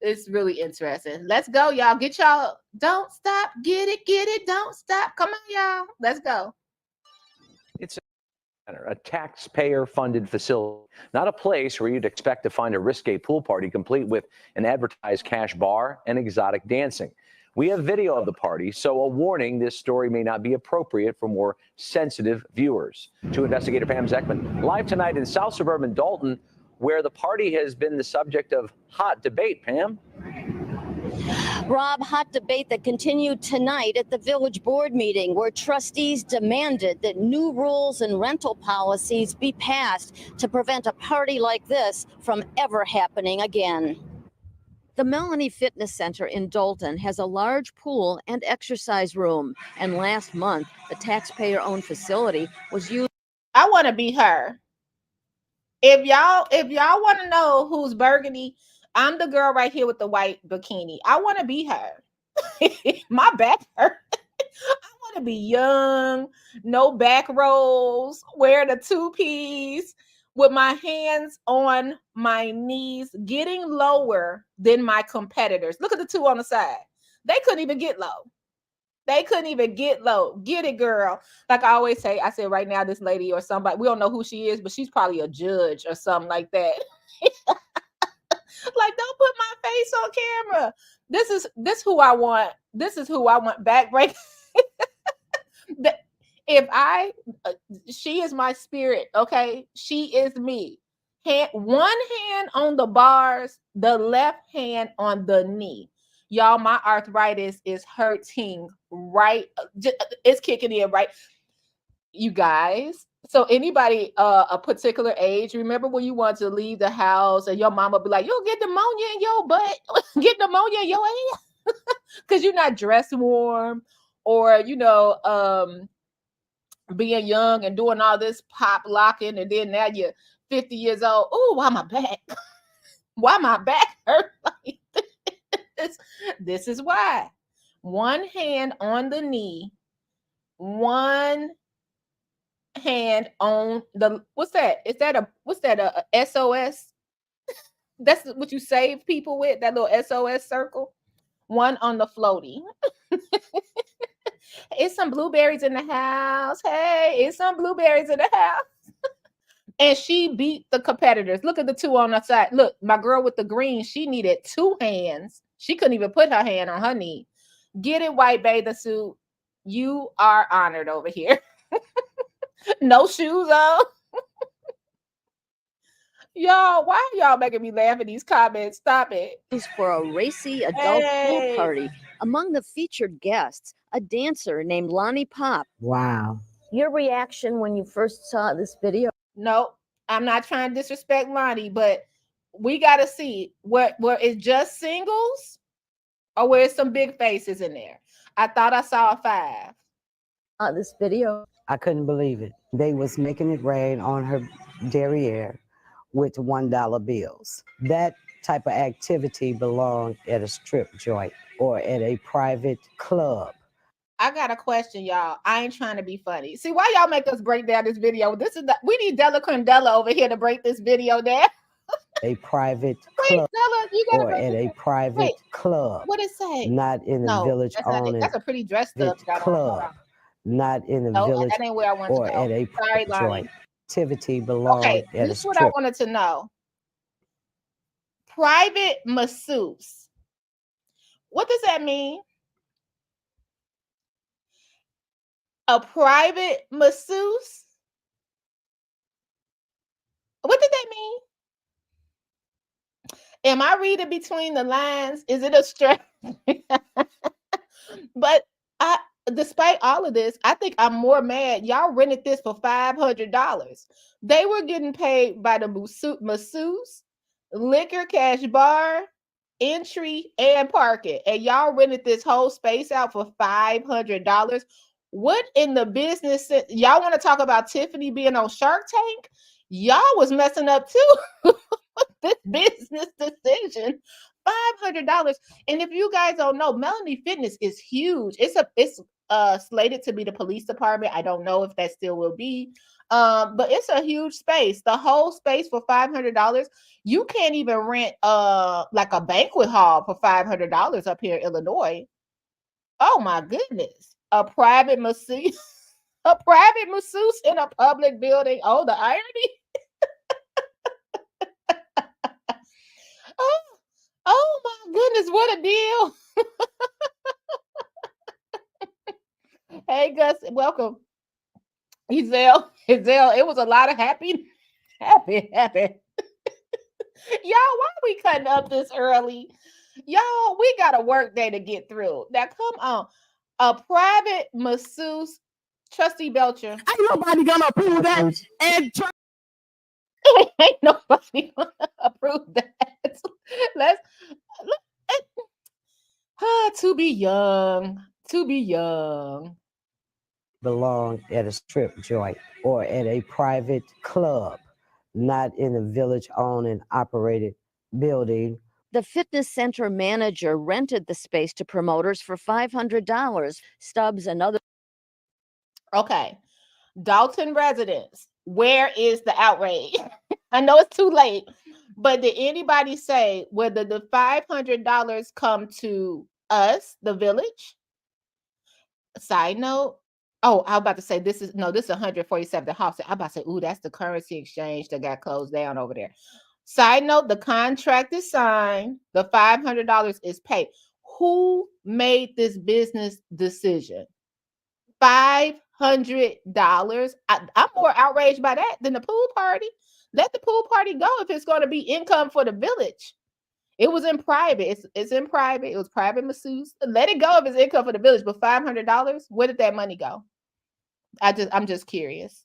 D: It's really interesting. Let's go, y'all. Get y'all. Don't stop. Get it. Don't stop. Come on, y'all. Let's go.
X: It's a taxpayer-funded facility, not a place where you'd expect to find a risque pool party complete with an advertised cash bar and exotic dancing. We have video of the party, so a warning, this story may not be appropriate for more sensitive viewers. To investigator Pam Zeckman, live tonight in South Suburban Dolton, where the party has been the subject of hot debate. Pam?
A: Rob, hot debate that continued tonight at the village board meeting, where trustees demanded that new rules and rental policies be passed to prevent a party like this from ever happening again. The Melanie Fitness Center in Dolton has a large pool and exercise room, and last month, the taxpayer-owned facility was used.
D: I want to be her. If y'all want to know who's Burgundy, I'm the girl right here with the white bikini. I want to be her. My back hurt. I want to be young, no back rolls, wear the 2-piece with my hands on my knees, getting lower than my competitors. Look at the two on the side. They couldn't even get low. They couldn't even get low. Get it, girl. Like I always say, I said right now, this lady or somebody, we don't know who she is, but she's probably a judge or something like that. Like, don't put my face on camera. This who I want. This is who I want back right. She is my spirit, okay? She is me. One hand on the bars, the left hand on the knee. Y'all, my arthritis is hurting right. It's kicking in, right? You guys. So anybody a particular age, remember when you want to leave the house and your mama be like, you'll get pneumonia in your butt, get pneumonia in your ass, because you're not dressed warm, or being young and doing all this pop locking, and then now you're 50 years old. Oh, why my back? Why my back hurt like this? This is why. One hand on the knee, one hand on the, what's that? Is that a SOS? That's what you save people with, that little SOS circle. One on the floaty. It's some blueberries in the house. Hey, it's some blueberries in the house. And she beat the competitors. Look at the two on the side. Look, my girl with the green, she needed 2 hands. She couldn't even put her hand on her knee. Get it, white bathing suit. You are honored over here. No shoes on. Y'all, why are y'all making me laugh in these comments? Stop it.
A: For a racy adult pool party. Among the featured guests, a dancer named Lonnie Pop.
M: Wow.
A: Your reaction when you first saw this video?
D: No, I'm not trying to disrespect Lonnie, but we got to see where it's just singles or where it's some big faces in there. I thought I saw a 5.
A: This video.
M: I couldn't believe it. They was making it rain on her derriere with $1 bills. That type of activity belonged at a strip joint or at a private club.
D: I got a question, y'all. I ain't trying to be funny. See, why y'all make us break down this video? We need Della Condella over here to break this video down.
M: A private
D: Wait,
M: club
D: Della, you gotta
M: or
D: break
M: at
D: it
M: a
D: down.
M: private
D: Wait,
M: club.
D: what it say?
M: Not in a
D: No,
M: village
D: that's not it.
M: owned
D: That's a pretty dressed up.
M: club. Not in a
D: No,
M: village
D: that ain't where I want to
M: or
D: go.
M: at a
D: Sorry,
M: private
D: Lonnie.
M: joint. Activity belonged
D: Okay,
M: at a
D: this is what I
M: strip.
D: wanted to know. Private masseuse. What does that mean? A private masseuse? What did that mean? Am I reading between the lines? Is it a stretch? But despite all of this, I think I'm more mad. Y'all rented this for $500. They were getting paid by the masseuse, liquor, cash bar, entry, and parking. And y'all rented this whole space out for $500. What in the business? Y'all want to talk about Tiffany being on Shark Tank? Y'all was messing up too. This business decision. $500. And if you guys don't know, Melanie Fitness is huge. It's slated to be the police department. I don't know if that still will be. But it's a huge space. The whole space for $500. You can't even rent like a banquet hall for $500 up here in Illinois. Oh my goodness. A private masseuse, a private masseuse in a public building. Oh, the irony. Oh my goodness, what a deal. Hey Gus, welcome. Giselle, it was a lot of happy. Y'all, why are we cutting up this early? Y'all, we got a work day to get through. Now come on. A private masseuse, Trustee Belcher.
B: Ain't nobody gonna approve that. And
D: Ain't nobody gonna approve that. Let's to be young.
M: Belonged at a strip joint or at a private club, not in a village owned and operated building.
A: The fitness center manager rented the space to promoters for $500. Stubbs and other.
D: Okay. Dolton residents, where is the outrage? I know it's too late, but did anybody say whether the $500 come to us, the village? Side note. Oh, I was about to say this is 147 the house. I'm about to say, ooh, that's the currency exchange that got closed down over there. Side note, the contract is signed, the $500 is paid. Who made this business decision? $500. I'm more outraged by that than the pool party. Let the pool party go if it's going to be income for the village. It was in private. It's in private. It was private masseuse. Let it go if it's income for the village. But $500, where did that money go? I'm just curious.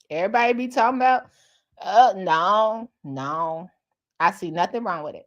D: Everybody be talking about, no. I see nothing wrong with it.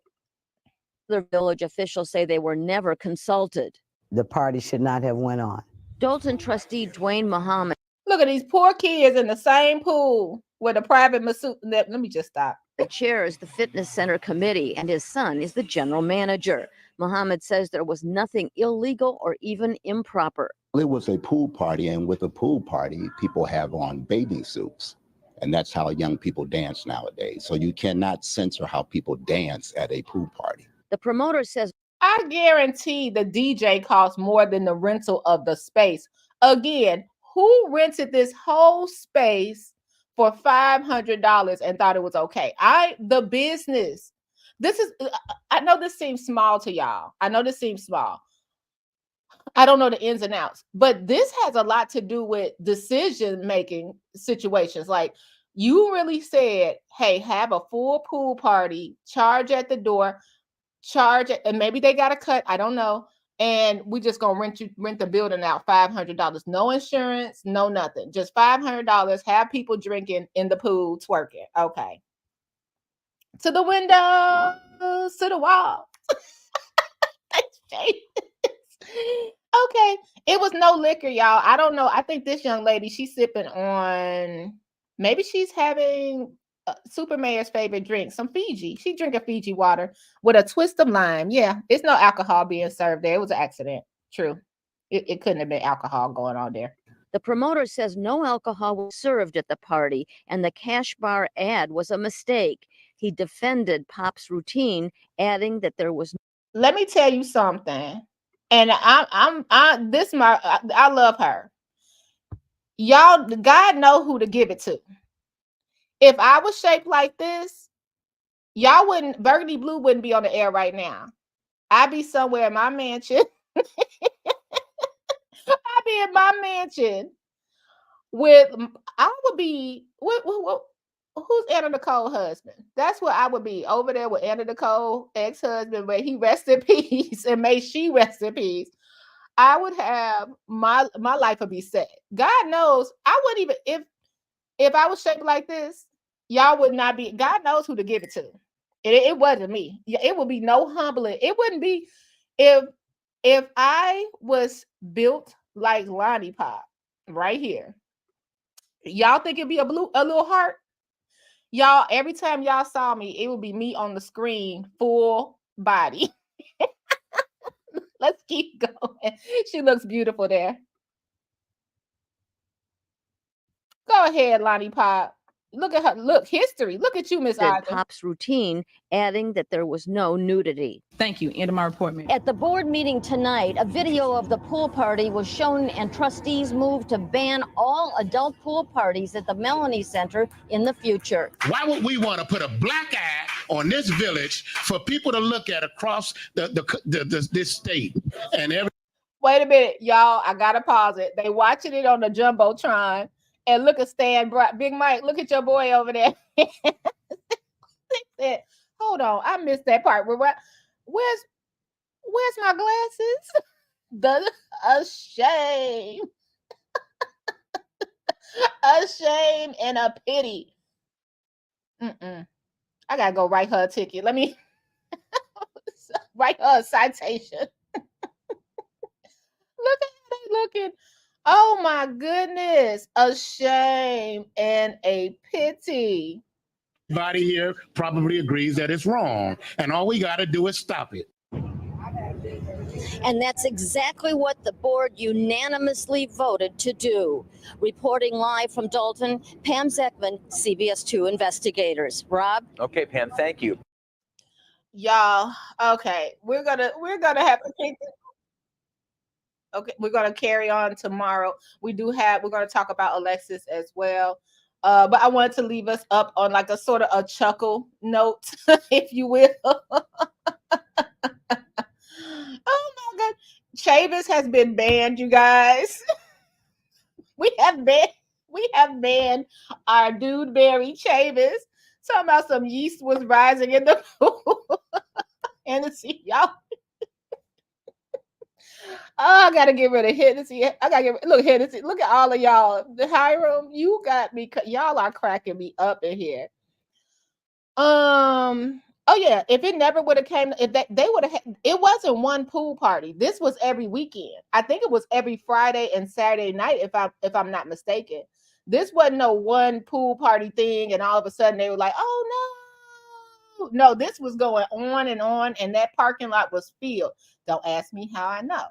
A: The village officials say they were never consulted.
M: The party should not have went on.
A: Dolton trustee Dwayne Muhammad.
D: Look at these poor kids in the same pool with a private masseuse. Let me just stop.
A: The chair is the fitness center committee, and his son is the general manager. Muhammad says there was nothing illegal or even improper.
C: It was a pool party, and with a pool party, people have on bathing suits. And that's how young people dance nowadays. So you cannot censor how people dance at a pool party.
A: The promoter says,
D: I guarantee the DJ costs more than the rental of the space. Again, who rented this whole space for $500 and thought it was okay? The business. I know this seems small to y'all. I know this seems small. I don't know the ins and outs, but this has a lot to do with decision-making situations. Like, you really said, hey, have a full pool party, charge at the door, charge it, and maybe they got a cut, I don't know. And we just gonna rent the building out $500. No insurance, no nothing. Just $500, have people drinking in the pool, twerking. Okay. To the windows, to the wall. Okay. It was no liquor, y'all. I don't know. I think this young lady, she's sipping on Maybe she's having Super Mayor's favorite drink, some Fiji. She drinking Fiji water with a twist of lime. Yeah, it's no alcohol being served there. It was an accident. True. It couldn't have been alcohol going on there.
A: The promoter says no alcohol was served at the party and the cash bar ad was a mistake. He defended Pop's routine, adding that there was.
D: Let me tell you something. And I love her. Y'all, God know who to give it to. If I was shaped like this, Burgundy Blue wouldn't be on the air right now. I'd be somewhere in my mansion. I'd be in my mansion who's Anna Nicole's husband? That's where I would be, over there with Anna Nicole, ex-husband, where he rest in peace and may she rest in peace. I would have my life would be set. God knows I wouldn't even, if I was shaped like this, y'all would not be. God knows who to give it to. It wasn't me. It would be no humbling. It wouldn't be if I was built like Lonnie Pop right here. Y'all think it'd be a little heart? Y'all, every time y'all saw me, it would be me on the screen, full body. Let's keep going. She looks beautiful there. Go ahead, Lonnie Pop. Look at her. Look, history. Look at you, Miss Audrey.
A: Pop's routine, adding that there was no nudity.
T: Thank you. End of my report, ma'am.
A: At the board meeting tonight, a video of the pool party was shown and trustees moved to ban all adult pool parties at the Melanie Center in the future.
G: Why would we want to put a black eye on this village for people to look at across this state? And
D: Wait a minute, y'all. I gotta pause it. They watching it on the Jumbotron. And look at Stan, Big Mike, look at your boy over there. Hold on, I missed that part. Where's my glasses? A shame. A shame and a pity. I gotta go write her a ticket. Let me write her a citation. Look at how they looking. Oh my goodness, a shame and a pity.
G: Everybody here probably agrees that it's wrong, and all we got to do is stop it.
A: And that's exactly what the board unanimously voted to do. Reporting live from Dolton, Pam Zeckman, CBS 2 Investigators. Rob?
X: Okay, Pam, thank you.
D: Y'all, okay, we're gonna have to keep this. Okay, we're going to carry on tomorrow. We're going to talk about Alexis as well. But I wanted to leave us up on like a sort of a chuckle note, if you will. Oh my God. Chavis has been banned, you guys. We have banned our dude Barry Chavis. Talking about some yeast was rising in the pool. And to see y'all. Oh, I gotta get rid of Hennessy. Hennessy. Look at all of y'all. The Hiram, you got me. Y'all are cracking me up in here. Oh yeah. If it never would have came, they would have. It wasn't one pool party. This was every weekend. I think it was every Friday and Saturday night. If I'm not mistaken, this wasn't no one pool party thing. And all of a sudden they were like, oh no, no. This was going on, and that parking lot was filled. Don't ask me how I know.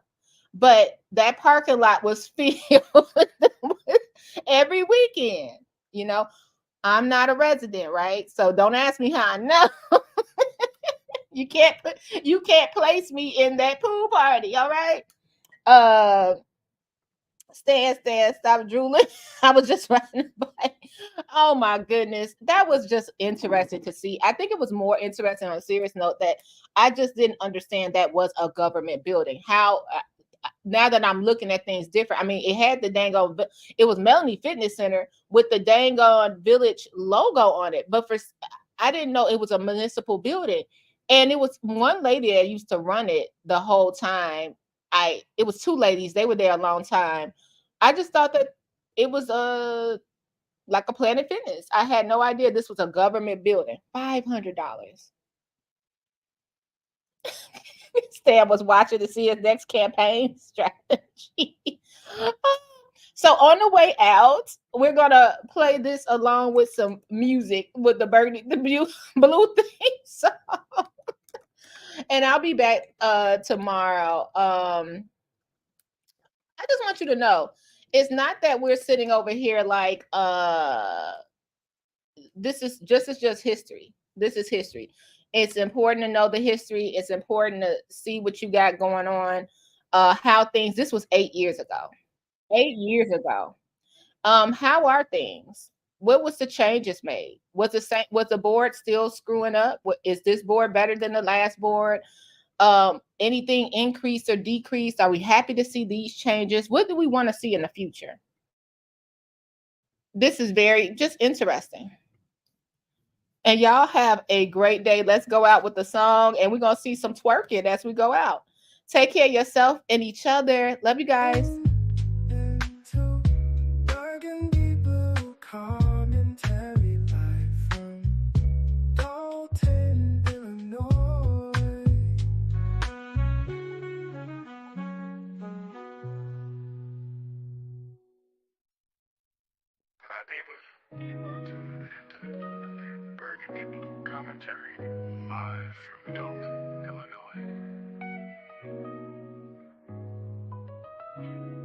D: But that parking lot was filled every weekend. You know, I'm not a resident, right? So don't ask me how I know. You can't place me in that pool party, all right? Stan, stop drooling. I was just running by. Oh my goodness. That was just interesting to see. I think it was more interesting on a serious note that I just didn't understand that was a government building. How now that I'm looking at things different, I mean, it had the dang on, it was Melanie Fitness Center with the dang on village logo on it. But I didn't know it was a municipal building. And it was one lady that used to run it the whole time. It was two ladies. They were there a long time. I just thought that it was like a Planet Fitness. I had no idea this was a government building. $500. Stan was watching to see his next campaign strategy. So on the way out, we're gonna play this along with some music with the Burgundy Blue theme song. And I'll be back tomorrow. I just want you to know, it's not that we're sitting over here like this is just history. This is history. It's important to know the history. It's important to see what you got going on. How things. This was 8 years ago. 8 years ago. How are things? What was the changes made? Was the board still screwing up? Is this board better than the last board? Anything increased or decreased? Are we happy to see these changes? What do we want to see in the future? This is very just interesting. And y'all have a great day. Let's go out with the song, and we're gonna see some twerking as we go out. Take care of yourself and each other. Love you guys.
Q: Burgundy Blue Commentary live from Dolton, Illinois.
R: Hi, people. Burgundy Blue Commentary live from Dolton, Illinois.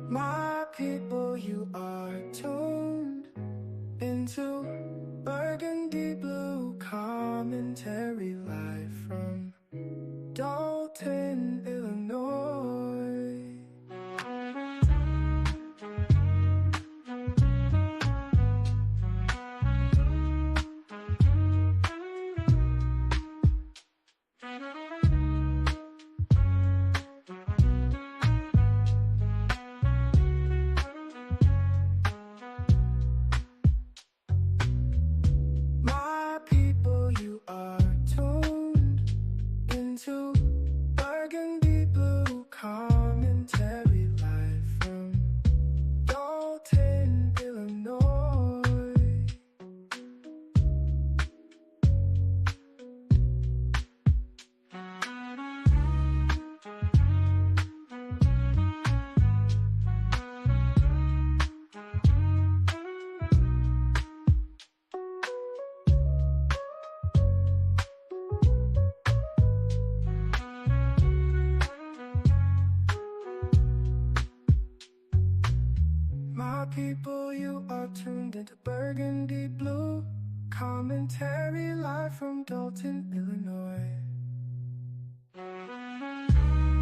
Q: My people, you are tuned into Burgundy Blue Commentary live from Dolton, Illinois. My people, you are tuned into Burgundy Blue Commentary live from Dolton, Illinois. My people, you are tuned into Burgundy Blue Commentary live from Dolton, Illinois.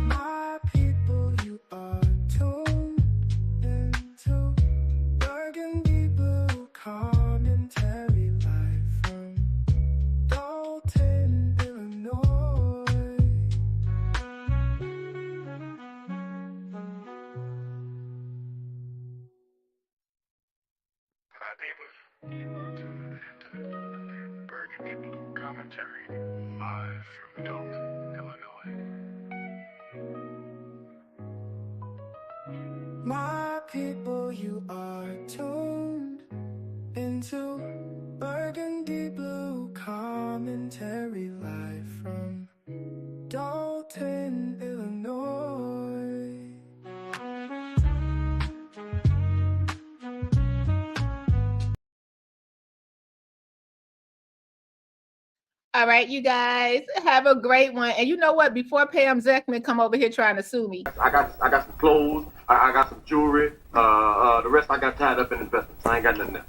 Q: My people, you are tuned into Burgundy Blue Commentary live from Dolton, Illinois.
R: Hi, people. Burgundy Blue Commentary live from Dolton, Illinois.
Q: My people, you are tuned into Burgundy Blue Commentary live from Dolton, Illinois.
D: All right, you guys have a great one. And you know what? Before Pam Zeckman come over here trying to sue me,
S: I got some clothes. I got some jewelry. The rest I got tied up in investments. I ain't got nothing else.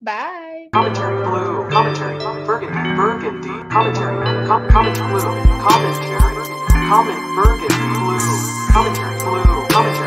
D: bye.
V: Commentary Blue, Commentary, Burgundy, Commentary, Commentary Blue, Commentary, Burgundy Blue, Commentary Blue.